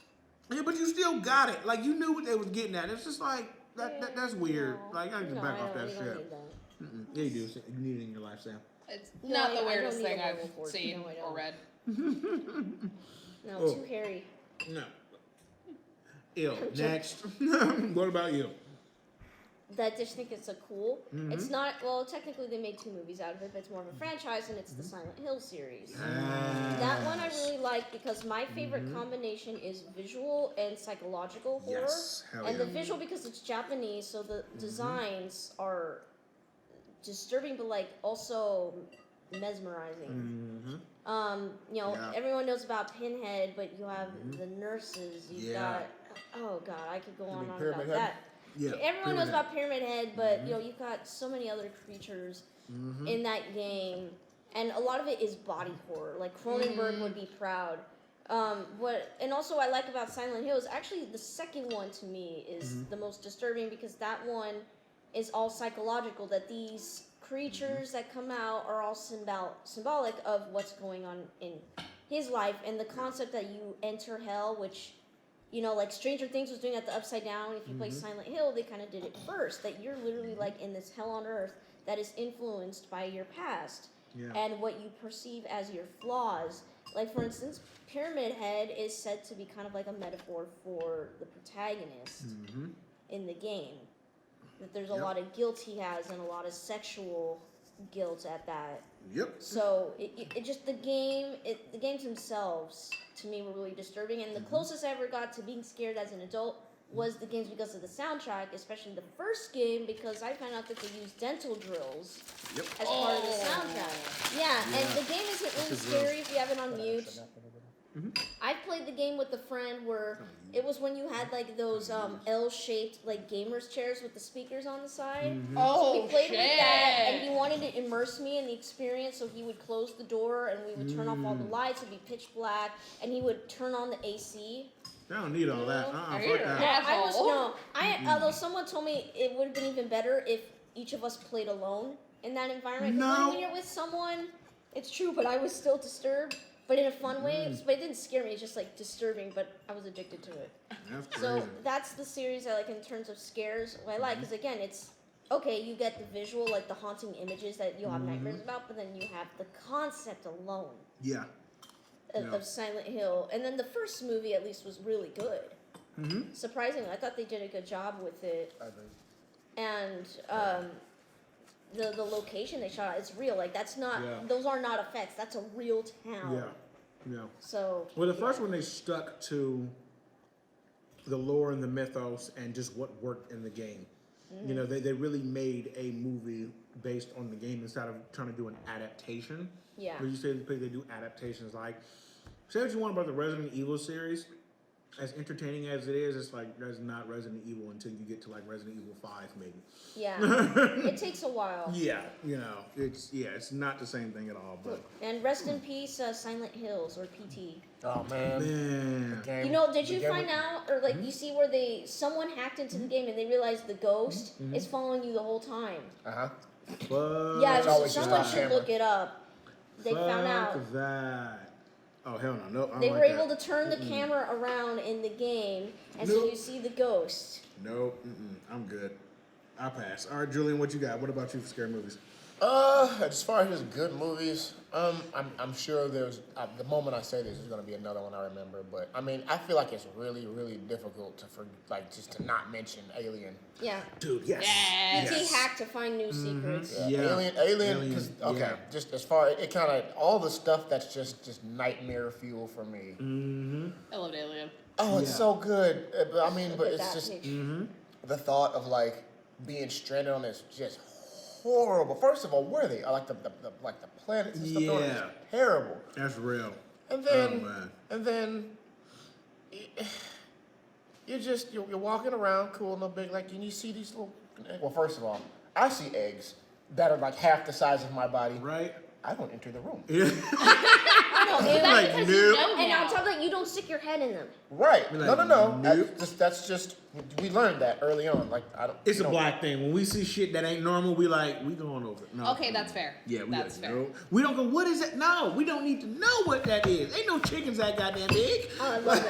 Yeah, but you still got it. Like, you knew what they was getting at. It's just like that's weird. Like, I need to back off that shit. Yeah, you do. You need it in your life, Sam. It's No, not I the don't weirdest need a thing I've werewolf horde. seen No, I or don't. read. No, Oh. too hairy. No. Ew. Next. What about you? I just think it's a cool. Mm-hmm. It's not, well, technically they made 2 movies out of it, but it's more of a franchise, and it's the Silent Hill series. That one I really like because my favorite combination is visual and psychological horror. Yes. Hell And yeah. the visual, because it's Japanese, so the designs are disturbing, but like also mesmerizing. You know, Yeah. everyone knows about Pinhead, but you have the nurses. You've got, oh god, I could go on mean about Pyramid Head? that. Yeah. Everyone knows Pyramid about Pyramid Head, but you know, you've got so many other creatures in that game, and a lot of it is body horror. Like Cronenberg would be proud. And also I like about Silent Hill is actually the second one to me is the most disturbing because that one is all psychological. That these creatures that come out are all symbolic of what's going on in his life, and the concept that you enter hell, which, you know, like Stranger Things was doing at the Upside Down. If you play Silent Hill, they kind of did it first. That you're literally like in this hell on earth that is influenced by your past and what you perceive as your flaws. Like, for instance, Pyramid Head is said to be kind of like a metaphor for the protagonist in the game. That there's a lot of guilt he has and a lot of sexual guilt at that. Yep. So it just the games themselves to me were really disturbing, and the closest I ever got to being scared as an adult was the games because of the soundtrack, especially the first game, because I found out that they used dental drills as part of the soundtrack. Yeah, and the game isn't really scary if you have it on mute. I played the game with a friend where it was when you had like those L-shaped like gamers chairs with the speakers on the side. Oh, So we played shit. with that, and he wanted to immerse me in the experience, so he would close the door, and we would turn off all the lights. It'd be pitch black, and he would turn on the AC. I don't need all that. Are Fuck you that. Although someone told me it would have been even better if each of us played alone in that environment. 'Cause No. when you're with someone, it's true, but I was still disturbed, but in a fun way. But it didn't scare me. It's just like disturbing, but I was addicted to it. That's crazy. So that's the series I like in terms of scares. What I like is, again, it's okay. You get the visual, like the haunting images that you'll have nightmares about, but then you have the concept alone Yeah. of Silent Hill. And then the first movie, at least, was really good. Surprisingly, I thought they did a good job with it. I agree. And the location they shot at is real. Like, that's not, those are not effects. That's a real town. Yeah. So. Well, the first one they stuck to the lore and the mythos and just what worked in the game. You know, they really made a movie based on the game instead of trying to do an adaptation. Yeah. Where you say they do adaptations like, say what you want about the Resident Evil series. As entertaining as it is, it's like that's not Resident Evil until you get to like Resident Evil 5, maybe. Yeah. It takes a while. Yeah, you know, it's not the same thing at all. But And rest in peace, Silent Hills, or PT. Oh man. man, The game- You know, did the you game find with- out, or like you see where someone hacked into the game and they realized the ghost is following you the whole time? Uh-huh. fuck Yeah, It's always just someone on should camera. look it up. They found out. that. Oh hell no, no. I don't They like were able that. to turn the camera around in the game, and so Nope. you see the ghost. Nope, I'm good. I'll pass. All right, Julian, what you got? What about you for scary movies? As far as good movies, I'm sure there's the moment I say this is going to be another one I remember, but I mean I feel like it's really really difficult to just to not mention Alien. Yeah. Dude, yes. Yes. He hacked to find new secrets. Yeah. Alien. 'Cause, okay, yeah. just as far it kind of all the stuff that's just nightmare fuel for me. I loved Alien. Oh, it's Yeah. so good. I mean, but Look at it's that just picture. the thought of like being stranded on this just horrible. First of all, where are they? Like the planets and stuff. Yeah. It's terrible. That's real. And then, Oh, man. you're walking around, cool, no big, like, and you see these little. Well, first of all, I see eggs that are like half the size of my body. Right? I don't enter the room. Yeah. I know, and Like, Because nope. you know and now. on top of that, you don't stick your head in them. Right? Like, No. nope. That's just We learned that early on. Like I don't. It's a black thing. When we see shit that ain't normal, we going over it. No. Okay, that's fair. Yeah, that's fair. No. We don't go, what is it? No, we don't need to know what that is. Ain't no chickens that goddamn big. Oh, I love it.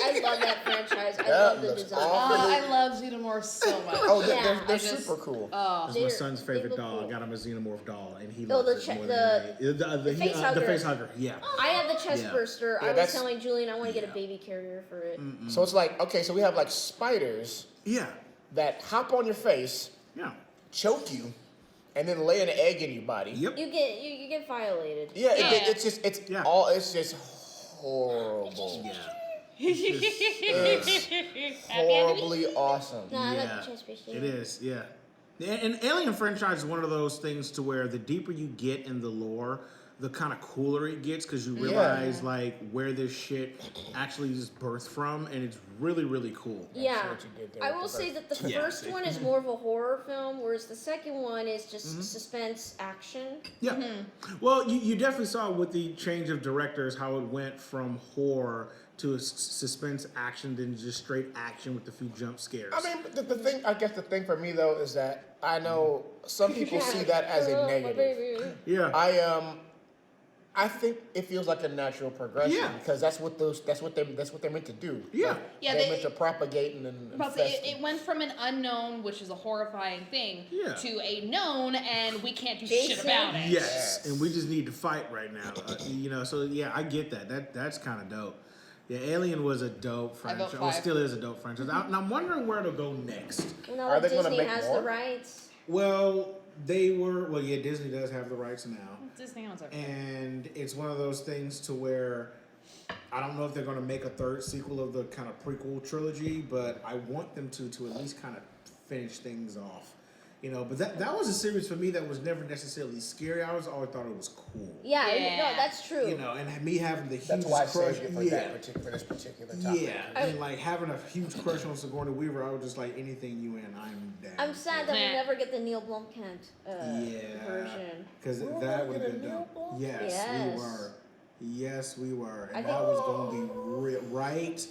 I love that franchise. I love the design. I love Xenomorphs so much. Oh, Yeah. they're super cool. That's my son's favorite doll. I got him a Xenomorph doll, and he Oh, loves it more than the face hugger. The face hugger, yeah. I have the chest burster. Yeah, I was telling Julian I want to get a baby carrier for it. So it's like, okay, so we have like spiders Yeah. that hop on your face, Yeah. choke you, and then lay an egg in your body. Yep. You get violated. Yeah, Yeah. it's just horrible. Yeah. It's horribly awesome. No, I like Yeah. the chest burster. It is, yeah. And Alien franchise is one of those things to where the deeper you get in the lore, the kind of cooler it gets because you realize like where this shit actually is birthed from, and it's really, really cool. Yeah, what you did there I with will the say birth. that the first one is more of a horror film, whereas the second one is just suspense action. Yeah. Well, you definitely saw with the change of directors how it went from horror to a suspense action than just straight action with a few jump scares. I mean, the thing, I guess the thing for me though is that I know some people see that as a negative. Yeah. I think it feels like a natural progression Yeah. because that's what they're meant to do. Yeah. Like, Yeah, they're they- meant to propagate and It went from an unknown, which is a horrifying thing, to a known, and we can't do shit about it. Yes, and we just need to fight right now. So yeah, I get that. That's kind of dope. Yeah, Alien was a dope franchise. vote Well, 5. still is a dope franchise. And I'm wondering where it'll go next. Well, now Are that they gonna Disney make has more? the rights. Well, Disney does have the rights now. Disney owns everything. And it's one of those things to where I don't know if they're going to make a third sequel of the kind of prequel trilogy, but I want them to at least kind of finish things off. But that was a series for me that was never necessarily scary. I always thought it was cool. Yeah, Yeah. no, that's true. And me having the huge That's why I crush. saved it for this particular topic. Yeah, and like having a huge crush on Sigourney Weaver, I was just like, anything you in, I'm down. I'm sad that we Nah. never get the Neil Blomkamp version. Because that would have been dope. Yes, Yes. we were. Yes, we were. I And think- that was going to be real, right?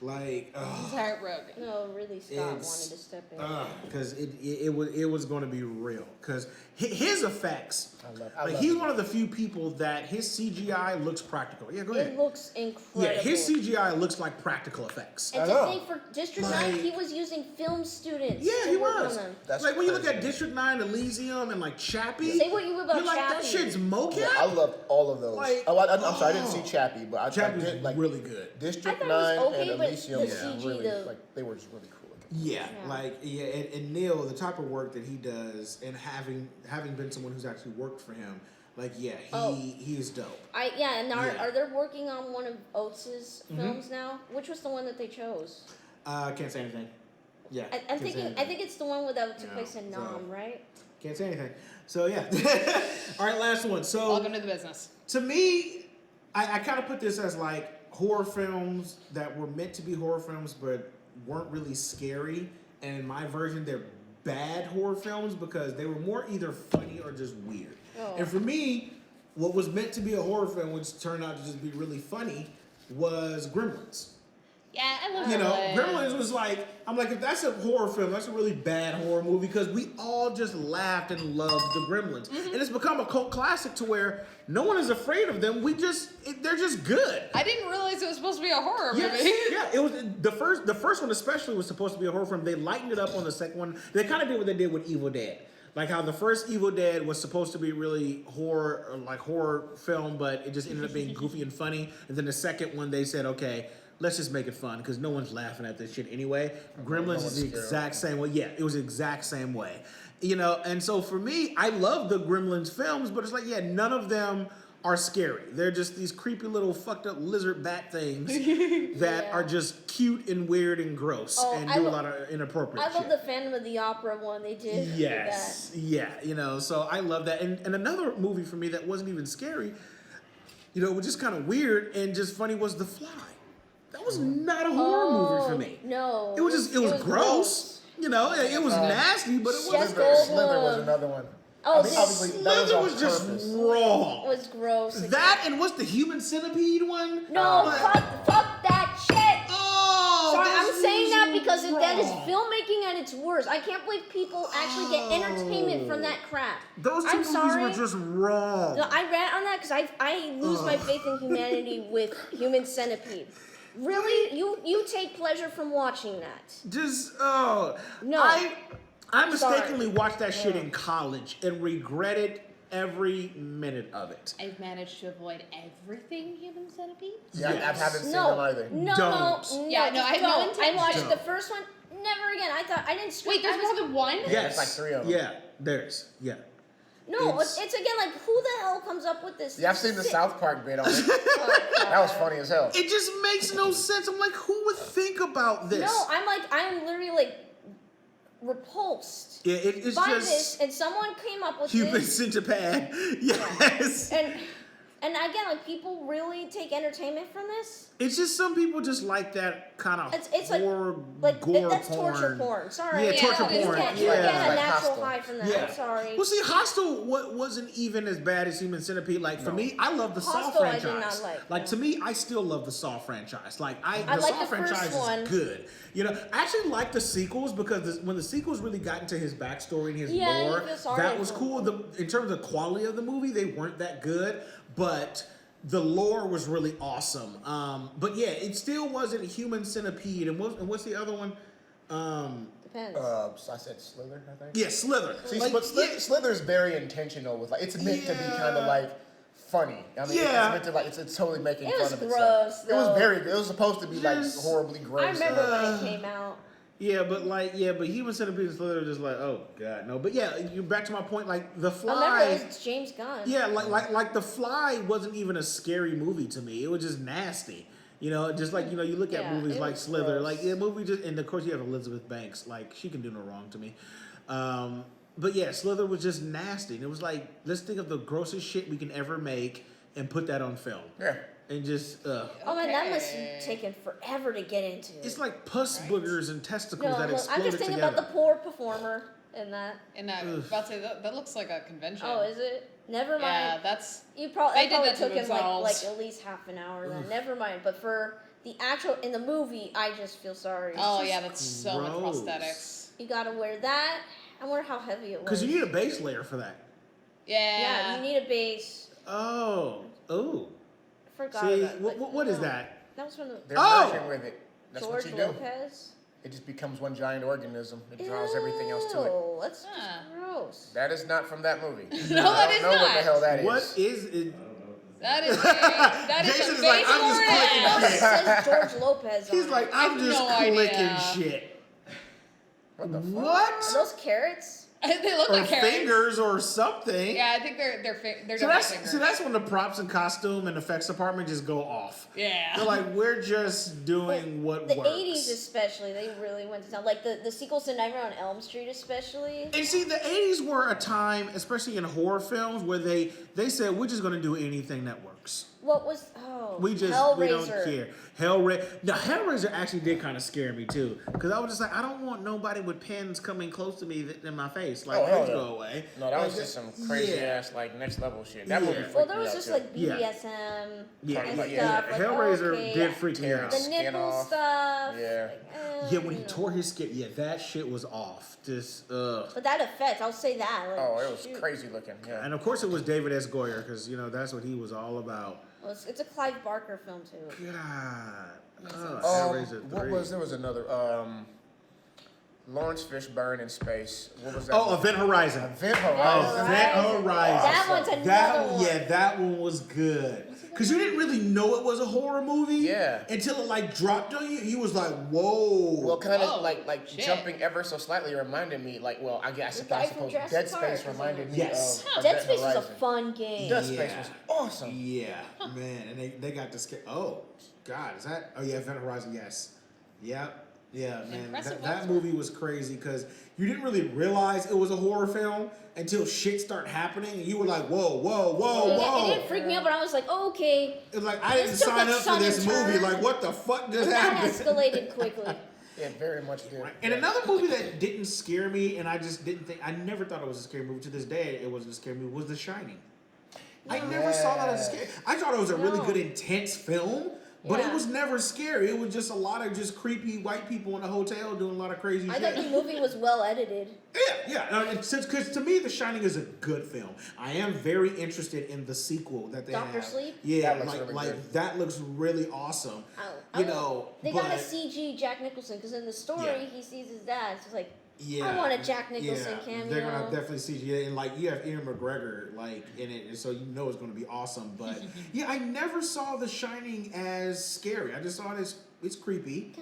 Like, He's heartbroken. No, really, Scott wanted to step in. because it was going to be real. Because his effects, I love he's it. one of the few people that his CGI looks practical. Yeah, go ahead. It looks incredible. Yeah, his CGI looks like practical effects. And I to know. think for District 9, Like- he was using film students. Yeah, to he work was. on them. That's like when you look crazy. at District 9, Elysium, and like Chappie. Say what you will about you're like, that Chappie. shit's mocap. I loved all of those. Like, I'm sorry, I didn't see Chappie, but I Chappie did like really good. I District thought it was 9 okay, and but Elysium. the Yeah, CG, really, the- like they were just really cool looking. Yeah, Yeah. and Neil, the type of work that he does, and having been someone who's actually worked for him, he is dope. And Yeah. are they working on one of Oates' films now? Which was the one that they chose? Can't say anything. Yeah, I'm can't say thinking. anything. I think it's the one that took No, place in so- Nam, right? Can't say anything. So yeah. All right, last one. So Welcome to the business. to me, I kind of put this as like horror films that were meant to be horror films but weren't really scary. And in my version, they're bad horror films because they were more either funny or just weird. Oh. And for me, what was meant to be a horror film, which turned out to just be really funny, was Gremlins. Yeah, I love Gremlins was like, I'm like, if that's a horror film, that's a really bad horror movie because we all just laughed and loved the Gremlins. And it's become a cult classic to where no one is afraid of them. They're just good. I didn't realize it was supposed to be a horror movie. Yeah, it was the first one especially was supposed to be a horror film. They lightened it up on the second one. They kind of did what they did with Evil Dead. Like how the first Evil Dead was supposed to be really horror film, but it just ended up being goofy and funny. And then the second one, they said, okay, let's just make it fun because no one's laughing at this shit anyway. Gremlins is the exact same way. Yeah, it was the exact same way. And so for me, I love the Gremlins films, but it's like, yeah, none of them are scary. They're just these creepy little fucked up lizard bat things that are just cute and weird and gross and do a lot of inappropriate shit. I love the Phantom of the Opera one they did. Yes. Yeah, so I love that. And another movie for me that wasn't even scary, was just kind of weird and just funny was The Fly. That was not a horror movie for me. No. It was gross. It was nasty, but it wasn't. Slither was another one. Oh, obviously that Slither was was on just purpose. wrong. It was gross. That and what's the Human Centipede one? No, fuck that shit. Oh, Sorry, I'm saying that usual- because it that is filmmaking at its worst. I can't believe people actually get entertainment from that crap. Those 2 I'm movies sorry. were just wrong. No, I rant on that because I lose my faith in humanity with Human Centipede. Really? You take pleasure from watching that? Just No. I mistakenly Sorry. watched that shit in college and regretted every minute of it. I've managed to avoid everything Human Centipede. Yeah, I haven't seen No, them either. no, Don't. no, Yeah, no, I have no don't. I intention. watched Don't. the first one. Never again. I didn't. Wait, there's more than one? Yes. There's like 3 of them. Yeah, yeah. No, It's- it's again like who the hell comes up with this? Yeah, I've seen the sick- South Park bit on it. Oh, That was funny as hell. It just makes no sense. I'm like, who would think about this? No, I'm literally like repulsed Yeah, it's by just this, and someone came up with Human this, Centipede. Yes. and again, like people really take entertainment from this. It's just some people just like that kind of It's like- horror, Like gore that's porn. torture porn. Sorry, Yeah, torture you porn. can't, you Yeah. can't get a Like natural Hostel. high from that. Yeah. I'm sorry. Well, see, Hostel wasn't even as bad as Human Centipede. Like for me, I love the Saw Hostel I franchise. did not like, to me, I still love the Saw franchise. Like I the like Saw the first franchise one. is good. You know, I actually like the sequels because when the sequels really got into his backstory and his Yeah, you lore, feel sorry that was for cool. In terms of quality of the movie, they weren't that good, but the lore was really awesome. But yeah, it still wasn't Human Centipede. And what's the other one? Depends. So I said Slither, I think. Yeah, Slither. See, Like, but yeah, Slither's very intentional with like it's meant to be kind of like funny. I mean, Yeah. it's meant to like it's totally making It fun was of gross, itself. It was though. very good. It was supposed to be like Just- horribly gross. I remember and- when it came out. Yeah, but Human Centipede and Slither are just like, oh god, no. But yeah, you back to my point, like The I remember Fly. it was James Gunn. Yeah, like The Fly wasn't even a scary movie to me. It was just nasty. You know, just like you look at Yeah, movies it like was Slither, gross. like the movie just, and of course you have Elizabeth Banks, like she can do no wrong to me. But yeah, Slither was just nasty, and it was like, let's think of the grossest shit we can ever make and put that on film, Yeah. and just Oh man, that must have taken forever to get into. it's like pus boogers and testicles no, that look, exploded I'm just thinking together. about the poor performer in that. And about to say that looks like a convention. Oh, is it? Never mind. Yeah, that's You probably They did probably that to took him like themselves. at least half an hour. Then never mind. But for the actual in the movie, I just feel sorry. oh yeah, that's so much gross. prosthetics. You gotta wear that. I wonder how heavy it was. Because you need a base layer for that. Yeah, you need a base. Oh, I forgot see, about it. what is that? That was from the They're Oh! working with it. That's George what you do. Lopez. It just becomes one giant organism. It draws everything else to it. Ew, that's Huh. just gross. That is not from that movie. No, I that don't is know what the not. hell that is. What is it? That is that is Jason a is like, I'm just base clicking order. shit. It says George Lopez on He's it. like, I'm have just no clicking idea. shit. What the fuck? What? Are those carrots? They look Or like carrots. fingers or something. Yeah, I think they're So definitely that's fingers. when the props and costume and effects department just go off. Yeah. They're like, we're just doing what The works. 80s especially, they really went to town. Like the sequels to Nightmare on Elm Street especially. And see, the 80s were a time, especially in horror films, where they said, we're just going to do anything that works. What was we We Hellraiser. don't care. Hellraiser actually did kind of scare me too, because I was just like, I don't want nobody with pens coming close to me in my face. Like, Oh, hell please no. go away. No, that was Like, just some crazy yeah. ass like next level shit. That Yeah. movie freaked Well, me there was out, just too. like Yeah. BDSM Yeah, and yeah. stuff. Like, Hellraiser okay, did freak me Tear out. the skin nipple off. stuff. Yeah. Yeah, when he you know. tore his skin, yeah, that shit was off. Just, ugh. But that effect, I'll say that. Like, Oh, it was shoot. crazy looking. Yeah. And of course, it was David S. Goyer, because that's what he was all about. Well, it's a Clive Barker film too. God. What was there was another Lawrence Fishburne in space. What was that? Oh, movie? Event Horizon. Event Horizon. Event Horizon. That one's another one. Yeah, that one was good. Because you didn't really know it was a horror movie. Yeah. Until it like dropped on you. You was like, whoa. Well, kind of Oh, like shit. jumping ever so slightly reminded me, like, well, I guess The I guy from suppose Jurassic Dead Park Space is reminded in me Yes. of Dead Event Space was a Horizon. fun game. Dead Space Yeah. was awesome. Yeah, man. And they got this. Oh, God. Is that? Oh, yeah, Event Horizon, yes. Yep. Yeah, man. Impressive That work. movie was crazy because you didn't really realize it was a horror film until shit started happening and you were like, whoa, whoa, whoa, It whoa. didn't freak me out, but I was like, oh, okay. It was like, I didn't This took sign a up for sudden this movie. turn. Like, what the fuck just And that happened? escalated quickly. It very much did. And another movie that didn't scare me, and I just didn't think, I never thought it was a scary movie. To this day, it wasn't a scary movie, was The Shining. I never saw that as a scary. I thought it was a really No. good, intense film, But it Yeah. was never scary. It was just a lot of just creepy white people in a hotel doing a lot of crazy I shit. thought the movie was well edited. Yeah. Because to me, The Shining is a good film. I am very interested in the sequel that they Dr. have. Sleep? Yeah, That looks really good. that looks really awesome. You know, they but got a CG Jack Nicholson because in the story Yeah. he sees his dad. It's just like, yeah, I want a Jack Nicholson cameo. They're gonna definitely see you, and like you have Ian McGregor like in it, and so you know it's gonna be awesome. But yeah, I never saw The Shining as scary. I just saw it as it's creepy.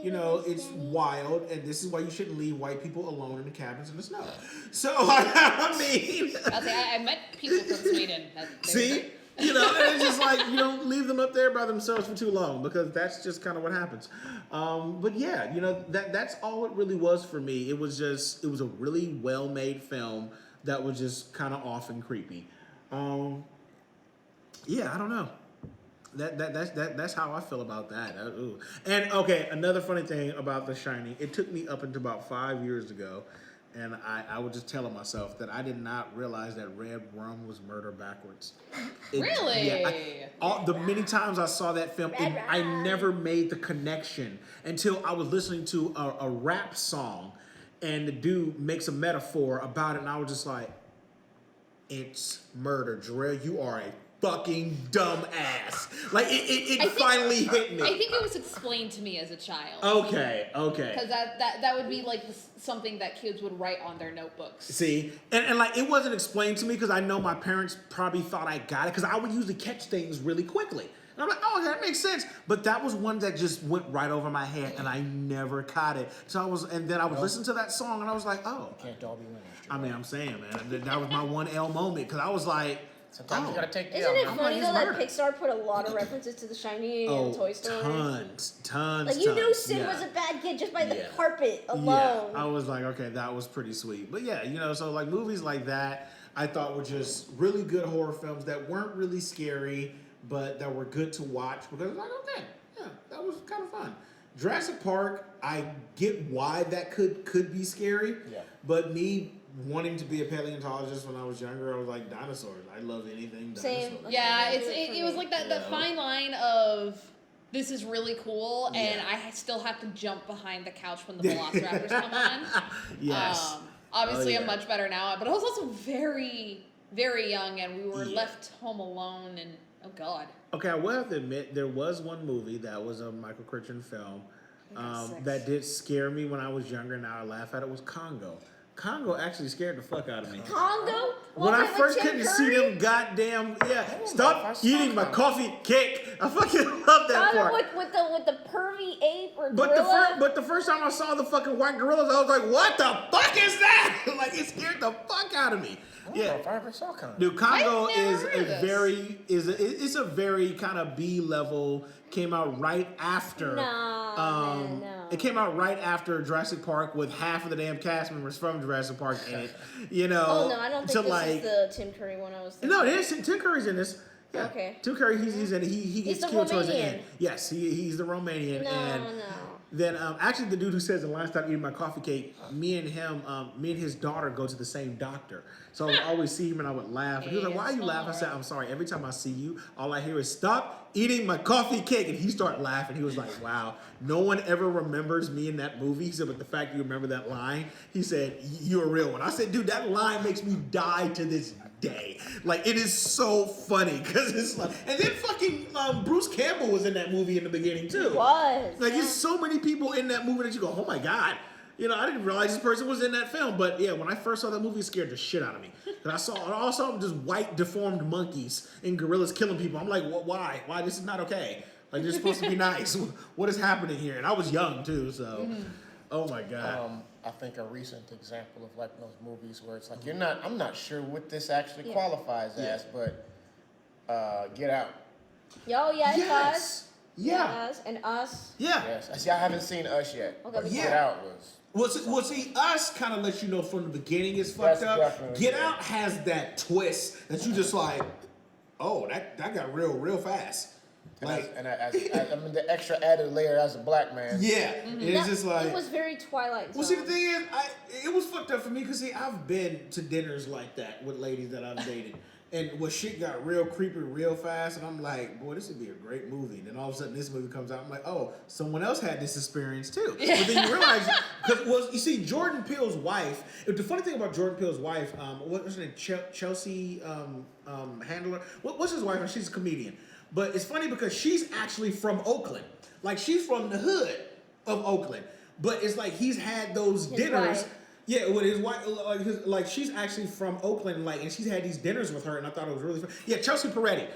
You know, it's wild, and this is why you shouldn't leave white people alone in the cabins in the snow. So I mean, I'll say I met people from Sweden. see. You know, and it's just like you don't leave them up there by themselves for too long because that's just kind of what happens. But yeah, you know that's all it really was for me. It was a really well made film that was just kind of off and creepy. Yeah, I don't know. That's how I feel about that. Ooh. And okay, another funny thing about The Shining, it took me up until about 5 years ago. And I was just telling myself that I did not realize that red rum was murder backwards. Really? Yeah, the many times I saw that film, I never made the connection until I was listening to a rap song, and the dude makes a metaphor about it, and I was just like, "It's murder, Jarrell. You are a fucking dumb ass." Like it finally hit me. I think it was explained to me as a child. Okay. Because that would be like something that kids would write on their notebooks. See, and like it wasn't explained to me because I know my parents probably thought I got it because I would usually catch things really quickly. And I'm like, oh, that makes sense. But that was one that just went right over my head, and I never caught it. So I was listening to that song, and I was like, oh. Can't all be winners. I mean, I'm saying, man, that was my 1L moment because I was like, Sometimes you gotta take the Isn't it L. funny though he's that murdered. Pixar put a lot of references to The Shining and Toy Story? tons. Like you knew Sid yeah. was a bad kid just by the Yeah. carpet alone. Yeah, I was like, okay, that was pretty sweet. But yeah, you know, so like movies like that, I thought were just really good horror films that weren't really scary, but that were good to watch because like, okay, yeah, that was kind of fun. Jurassic Park, I get why that could be scary, but me wanting to be a paleontologist when I was younger, I was like dinosaurs. I love anything dinosaurs. Same. Yeah, it was like that fine line of this is really cool, and I still have to jump behind the couch when the Velociraptors come on. Yes. Obviously, I'm much better now, but I was also very, very young, and we were left home alone, and oh god. Okay, I will have to admit there was one movie that was a Michael Crichton film that did scare me when I was younger. Now I laugh at it. Was Congo. Congo actually scared the fuck out of me. Congo? When I first Tim couldn't Curry? see them goddamn stop eating my coffee cake. I fucking love that Congo part. with the pervy ape or But gorilla? the first time I saw the fucking white gorillas, I was like, what the fuck is that? Like it scared the fuck out of me. I don't know if I ever saw Congo. Dude, Congo I've never is heard of this. it's a very kind of B level. Came out right after. No. It came out right after Jurassic Park with half of the damn cast members from Jurassic Park in it. You know. Oh no, I don't think this is the Tim Curry one I was thinking. No, it is. Tim Curry's in this. Yeah. Okay. Tim Curry, he's in it. He gets the killed towards the Romanian. end. Yes, he's the Romanian. No. Then actually the dude who says the line stop eating my coffee cake, me and his daughter go to the same doctor. So I would always see him and I would laugh. And he was like, why are you laughing? I said, I'm sorry. Every time I see you, all I hear is stop eating my coffee cake. And he started laughing. He was like, wow, no one ever remembers me in that movie. He said, but the fact you remember that line, he said, you're a real one. I said, dude, that line makes me die to this day. Like, it is so funny because it's like, and then fucking Bruce Campbell was in that movie in the beginning too. Was. Like, there's so many people in that movie that you go, oh my God. You know, I didn't realize this person was in that film. But yeah, when I first saw that movie, it scared the shit out of me. And I all saw just white deformed monkeys and gorillas killing people. I'm like, why? Why? This is not okay. Like, they're supposed to be nice. What is happening here? And I was young too, so. Oh my God. I think a recent example of like those movies where it's like I'm not sure what this actually qualifies as, but Get Out. Yo, yeah, it Yes. does. Yeah. Yes, and Us. Yeah. Yes. See, I haven't seen Us yet. Okay, But but Get Out was. Well, see, Us kind of lets you know from the beginning it's fucked That's up. definitely Get true. Out has that twist that you just like, oh, that got real fast. Like, I mean, the extra added layer as a black man. yeah, it's just like. It was very Twilight Zone. Well, see, the thing is, it was fucked up for me because, see, I've been to dinners like that with ladies that I've dated. And shit got real creepy real fast, and I'm like, boy, this would be a great movie. And then all of a sudden, this movie comes out. I'm like, oh, someone else had this experience too. But then you realize, because you see, Jordan Peele's wife. The funny thing about Jordan Peele's wife, what's her name? Chelsea Handler. What's his wife? She's a comedian. But it's funny because she's actually from Oakland. Like she's from the hood of Oakland. But it's like he's had those dinners. Wife. Yeah, with his wife, like she's actually from Oakland, like, and she's had these dinners with her, and I thought it was really fun. Yeah, Chelsea Peretti.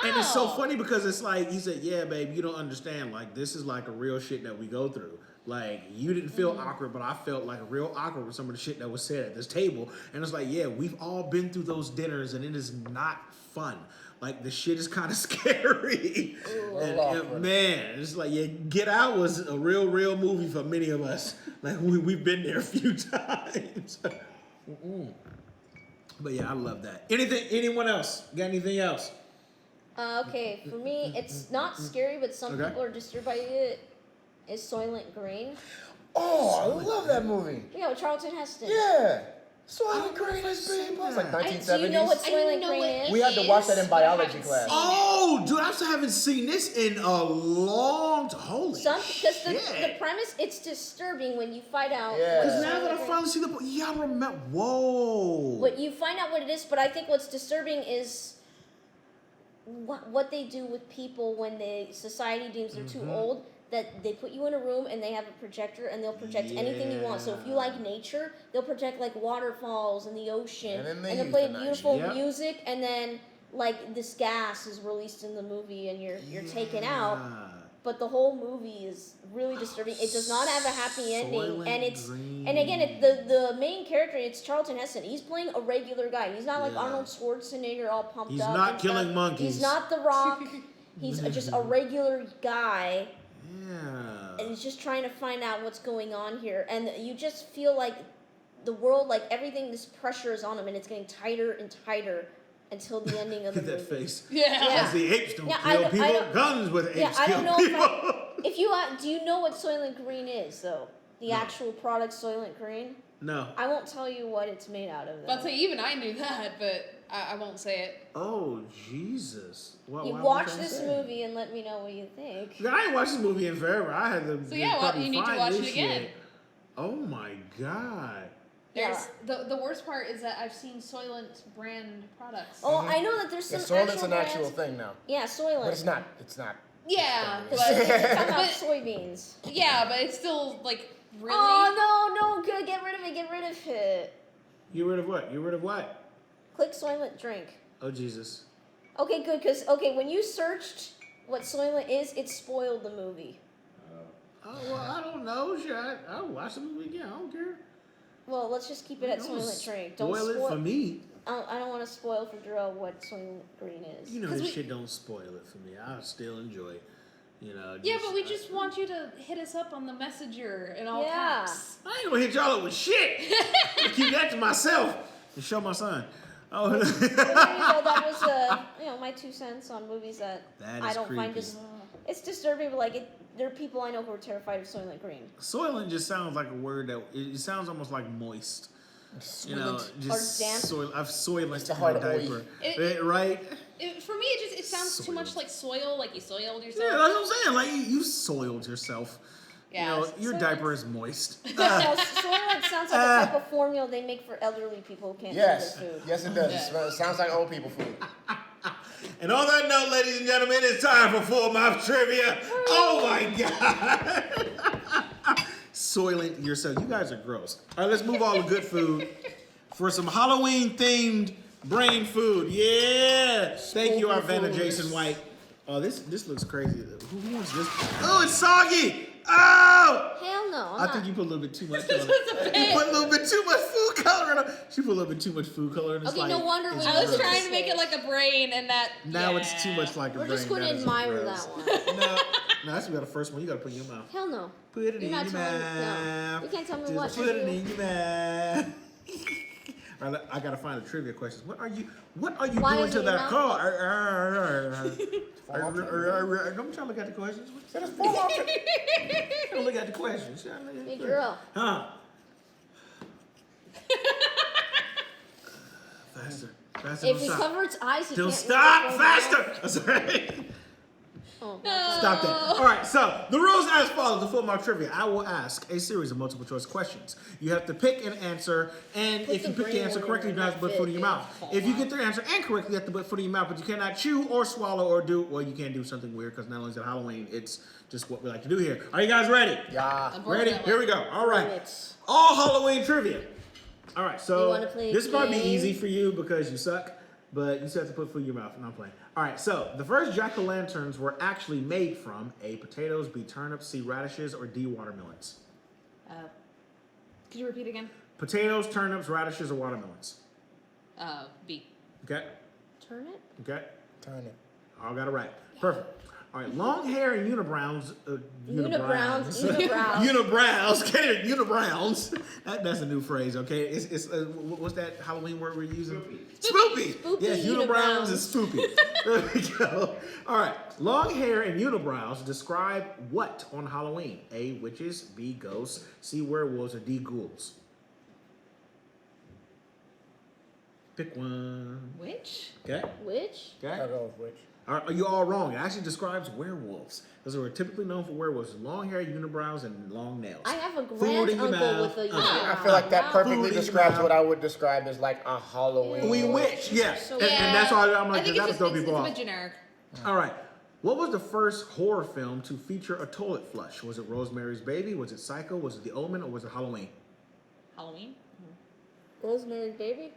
And it's so funny because it's like, he said, yeah, babe, you don't understand. Like, this is like a real shit that we go through. Like, you didn't feel awkward, but I felt like real awkward with some of the shit that was said at this table. And it's like, yeah, we've all been through those dinners, and it is not fun. Like, the shit is kind of scary. And man, it's like, yeah, Get Out was a real movie for many of us. Like, we've been there a few times. But yeah, I love that. Anyone else? Got anything else? Okay, for me, it's not scary, but some people are disturbed by it. Is Soylent Green. Oh, I love that movie. Yeah, with Charlton Heston. Yeah. Soylent Green is big. It was like 1970s. Do you know what Soylent Green is? We had to watch that in biology class. Oh, dude, I still haven't seen this in a long time. Holy Because shit. the premise, it's disturbing when you find out. Yeah. Because now that I finally see I remember. Whoa. But you find out what it is, but I think what's disturbing is what they do with people when society deems they're too old. That they put you in a room and they have a projector and they'll project anything you want. So if you like nature, they'll project like waterfalls and the ocean, and they'll play beautiful music, and then like this gas is released in the movie and you're taken out. But the whole movie is really disturbing. It does not have a happy ending, and again, the main character, it's Charlton Heston. He's playing a regular guy. He's not like Arnold Schwarzenegger all pumped up. He's not killing monkeys. He's not The Rock. He's just a regular guy. Yeah. And he's just trying to find out what's going on here. And you just feel like the world, like everything, this pressure is on him, and it's getting tighter and tighter until the ending of the movie. That face. Yeah. As the apes don't kill people, guns with apes I kill don't know people. if you do you know what Soylent Green is, though? The actual product Soylent Green? No. I won't tell you what it's made out of, though. I'll say even I knew that, but I won't say it. Oh, Jesus. Well, you watch this movie and let me know what you think. I ain't watched this movie in forever. I had to. So yeah, well, you need to watch it again. Shit. Oh my God. There's the worst part is that I've seen Soylent brand products. Oh, I know that there's some Soylent's actual an actual brands. thing now. Yeah, But it's Soylent. not. Yeah, We're talking about but soybeans. yeah, but it's still like really. Oh, no, good. Get rid of it. Get rid of it. You rid of what? You rid of what? Click Soylent drink. Oh, Jesus. Okay, good, because, when you searched what Soylent is, it spoiled the movie. Oh, well, I don't know. Sure, I'll watch the movie again. I don't care. Well, let's just keep it at Don't Soylent drink. Don't spoil it for me. I don't want to spoil for Jarrell what Soylent Green is. You know, this shit don't spoil it for me. I still enjoy it. You know. Yeah, but we just want you to hit us up on the messenger in all Yeah. caps. I ain't gonna hit y'all up with shit. I keep that to myself and show my son. Oh, But there you go. That was my 2 cents on movies that That I is don't find creepy. it's disturbing, but there are people I know who are terrified of Soylent Green. Soylent just sounds like a word that it sounds almost like moist. You know, just Or damp. I've soilent It's a in hard my diaper, right? For me, it sounds too much like soil, like you soiled yourself. Yeah, that's what I'm saying. Like you soiled yourself. Yeah, You know, your diaper is moist. No, Soylent sounds like a type of formula they make for elderly people who can't Yes. eat their food. Yes, it does. It sounds like old people food. And on that note, ladies and gentlemen, it's time for Full Mouth Trivia. Oh my God. Soylent yourself. You guys are gross. All right, let's move on to good food for some Halloween-themed brain food. Yeah. Thank you, our vendor, Jason White. Oh, this looks crazy. Who wants this? Oh, it's soggy. Oh! Hell no. I think you put a little bit too much on it. You put a little bit too much food coloring on it. She put a little bit too much food coloring. It's Okay, like, no wonder it's we I was gross. trying to make it like a brain, and that. Now it's too much like a We're brain. just going to That is admire gross. that one. No, that's the first one. You gotta put in your mouth. Hell no. Put it You're in not your telling me- mouth. no. You can't tell me Just what to put it do. in your mouth. All right, I gotta find the trivia questions. What are you Why doing is to it your that mouth? car? I'm trying to look at the questions. I'm trying to look at the questions. Hey, Jarrell. Huh? Faster. Faster, If don't we stop. cover its eyes, he Don't can't stop! really Faster! I'm sorry. Oh, Stop that. All right, so the rules as follows. The full mark trivia. I will ask a series of multiple choice questions. You have to pick an answer, and Put if you the pick the green answer one in correctly, you there, don't have to put not food in your fit, mouth. If you get the answer incorrectly, you have to put food in your mouth, but you cannot chew or swallow or do, well, you can't do something weird because not only is it Halloween, it's just what we like to do here. Are you guys ready? Yeah. Ready? Here we go. All right. Minutes. All Halloween trivia. All right, You so wanna play a this might be game? easy for you because you suck, but you still have to put food in your mouth. No, I'm playing. All right, so the first jack-o'-lanterns were actually made from A, potatoes, B, turnips, C, radishes, or D, watermelons. Could you repeat again? Potatoes, turnips, radishes, or watermelons. B. Okay, Turn it? okay. Turn it. All got it right. Perfect. All right, long hair and unibrows. Unibrows. Unibrows. Get it? Unibrows. That's a new phrase, okay? It's what's that Halloween word we're using? Spoopy. Spoopy Yes, unibrows unibrows. is spoopy. There we go. All right, long hair and unibrows describe what on Halloween? A, witches, B, ghosts, C, werewolves, or D, ghouls? Pick one. Which? Okay. Which? Okay. I'll go with which. Are you all wrong? It actually describes werewolves. Those are typically known for werewolves. Long hair, unibrows, and long nails. I have a Food in your grand uncle mouth. with a I feel like that Wow. perfectly Food in your describes mouth. what I would describe as like a Halloween. We witch, yes. So- And that's why I'm I like, think that'll it's, throw just, people it's a off. bit generic. All right. What was the first horror film to feature a toilet flush? Was it Rosemary's Baby? Was it Psycho? Was it The Omen? Or was it Halloween? Halloween? Rosemary's Baby?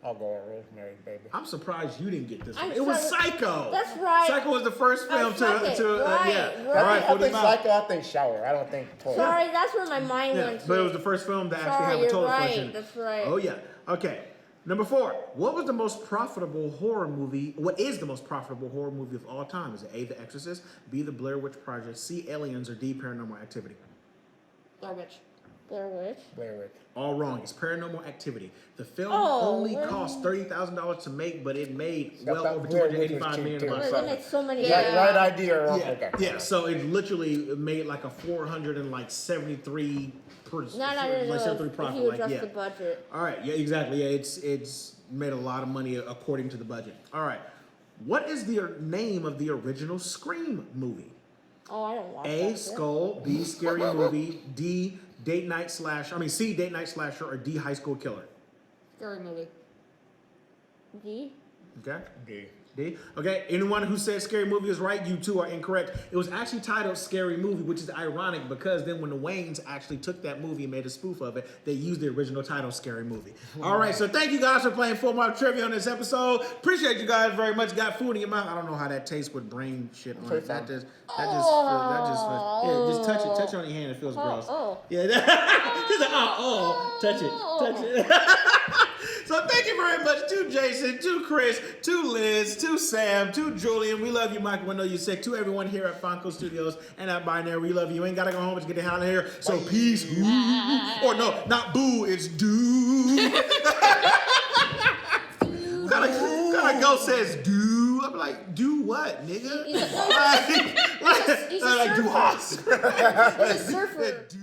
I'll go with Rosemary's Baby. I'm surprised you didn't get this one. I It was said- Psycho. That's right. Psycho was the first film fuck it. yeah. Right. All right, I put it think out. Psycho, I think shower. I don't think toilet. Sorry, that's where my mind Yeah, went to. but it was the first film to actually Sorry, have a you're toilet flush in right. it. That's right. Oh yeah. Okay. Number 4. What was the most profitable horror movie? What is the most profitable horror movie of all time? Is it A, The Exorcist, B, The Blair Witch Project, C, Aliens, or D, Paranormal Activity? Blair Witch. Blair Witch. Blair Witch. All wrong. It's Paranormal Activity. The film Oh, only really? cost $30,000 to make, but it made Yeah, well that over Blair Witch was $285 cheap, million too. bucks. They make so many. Yeah. Right idea or wrong? Yeah, Okay. yeah. So it literally made like a 473 per No, like 73 If profit. you Like adjust yeah. the budget. All right. Yeah. Exactly. Yeah. It's made a lot of money according to the budget. All right. What is the name of the original Scream movie? Oh, I don't watch A, that shit. Skull. B, Scary Movie. D, Date Night Slasher. C, Date Night Slasher. Or D, High School Killer. Scary movie. D. Okay. D. D. Okay. Anyone who says Scary Movie is right, you two are incorrect. It was actually titled Scary Movie, which is ironic because then when the Waynes actually took that movie and made a spoof of it, they used the original title Scary Movie. All right. So thank you guys for playing Full Mark Trivia on this episode. Appreciate you guys very much. Got food in your mouth. I don't know how that tastes with brain shit on it. That just yeah, just touch it. Touch it on your hand. It feels gross. Oh. Yeah. He's like, touch it. So thank you very much to Jason, to Chris, to Liz, to Sam, to Julian. We love you, Michael. I know you're sick. To everyone here at Fonco Studios and at Binary, we love you. You ain't gotta go home, but you get the hell out of here. So peace. Or no, not boo, it's do. Gotta go says do. I'm like, do what, nigga? He's a like, do surfer. hoss. He's a surfer. Do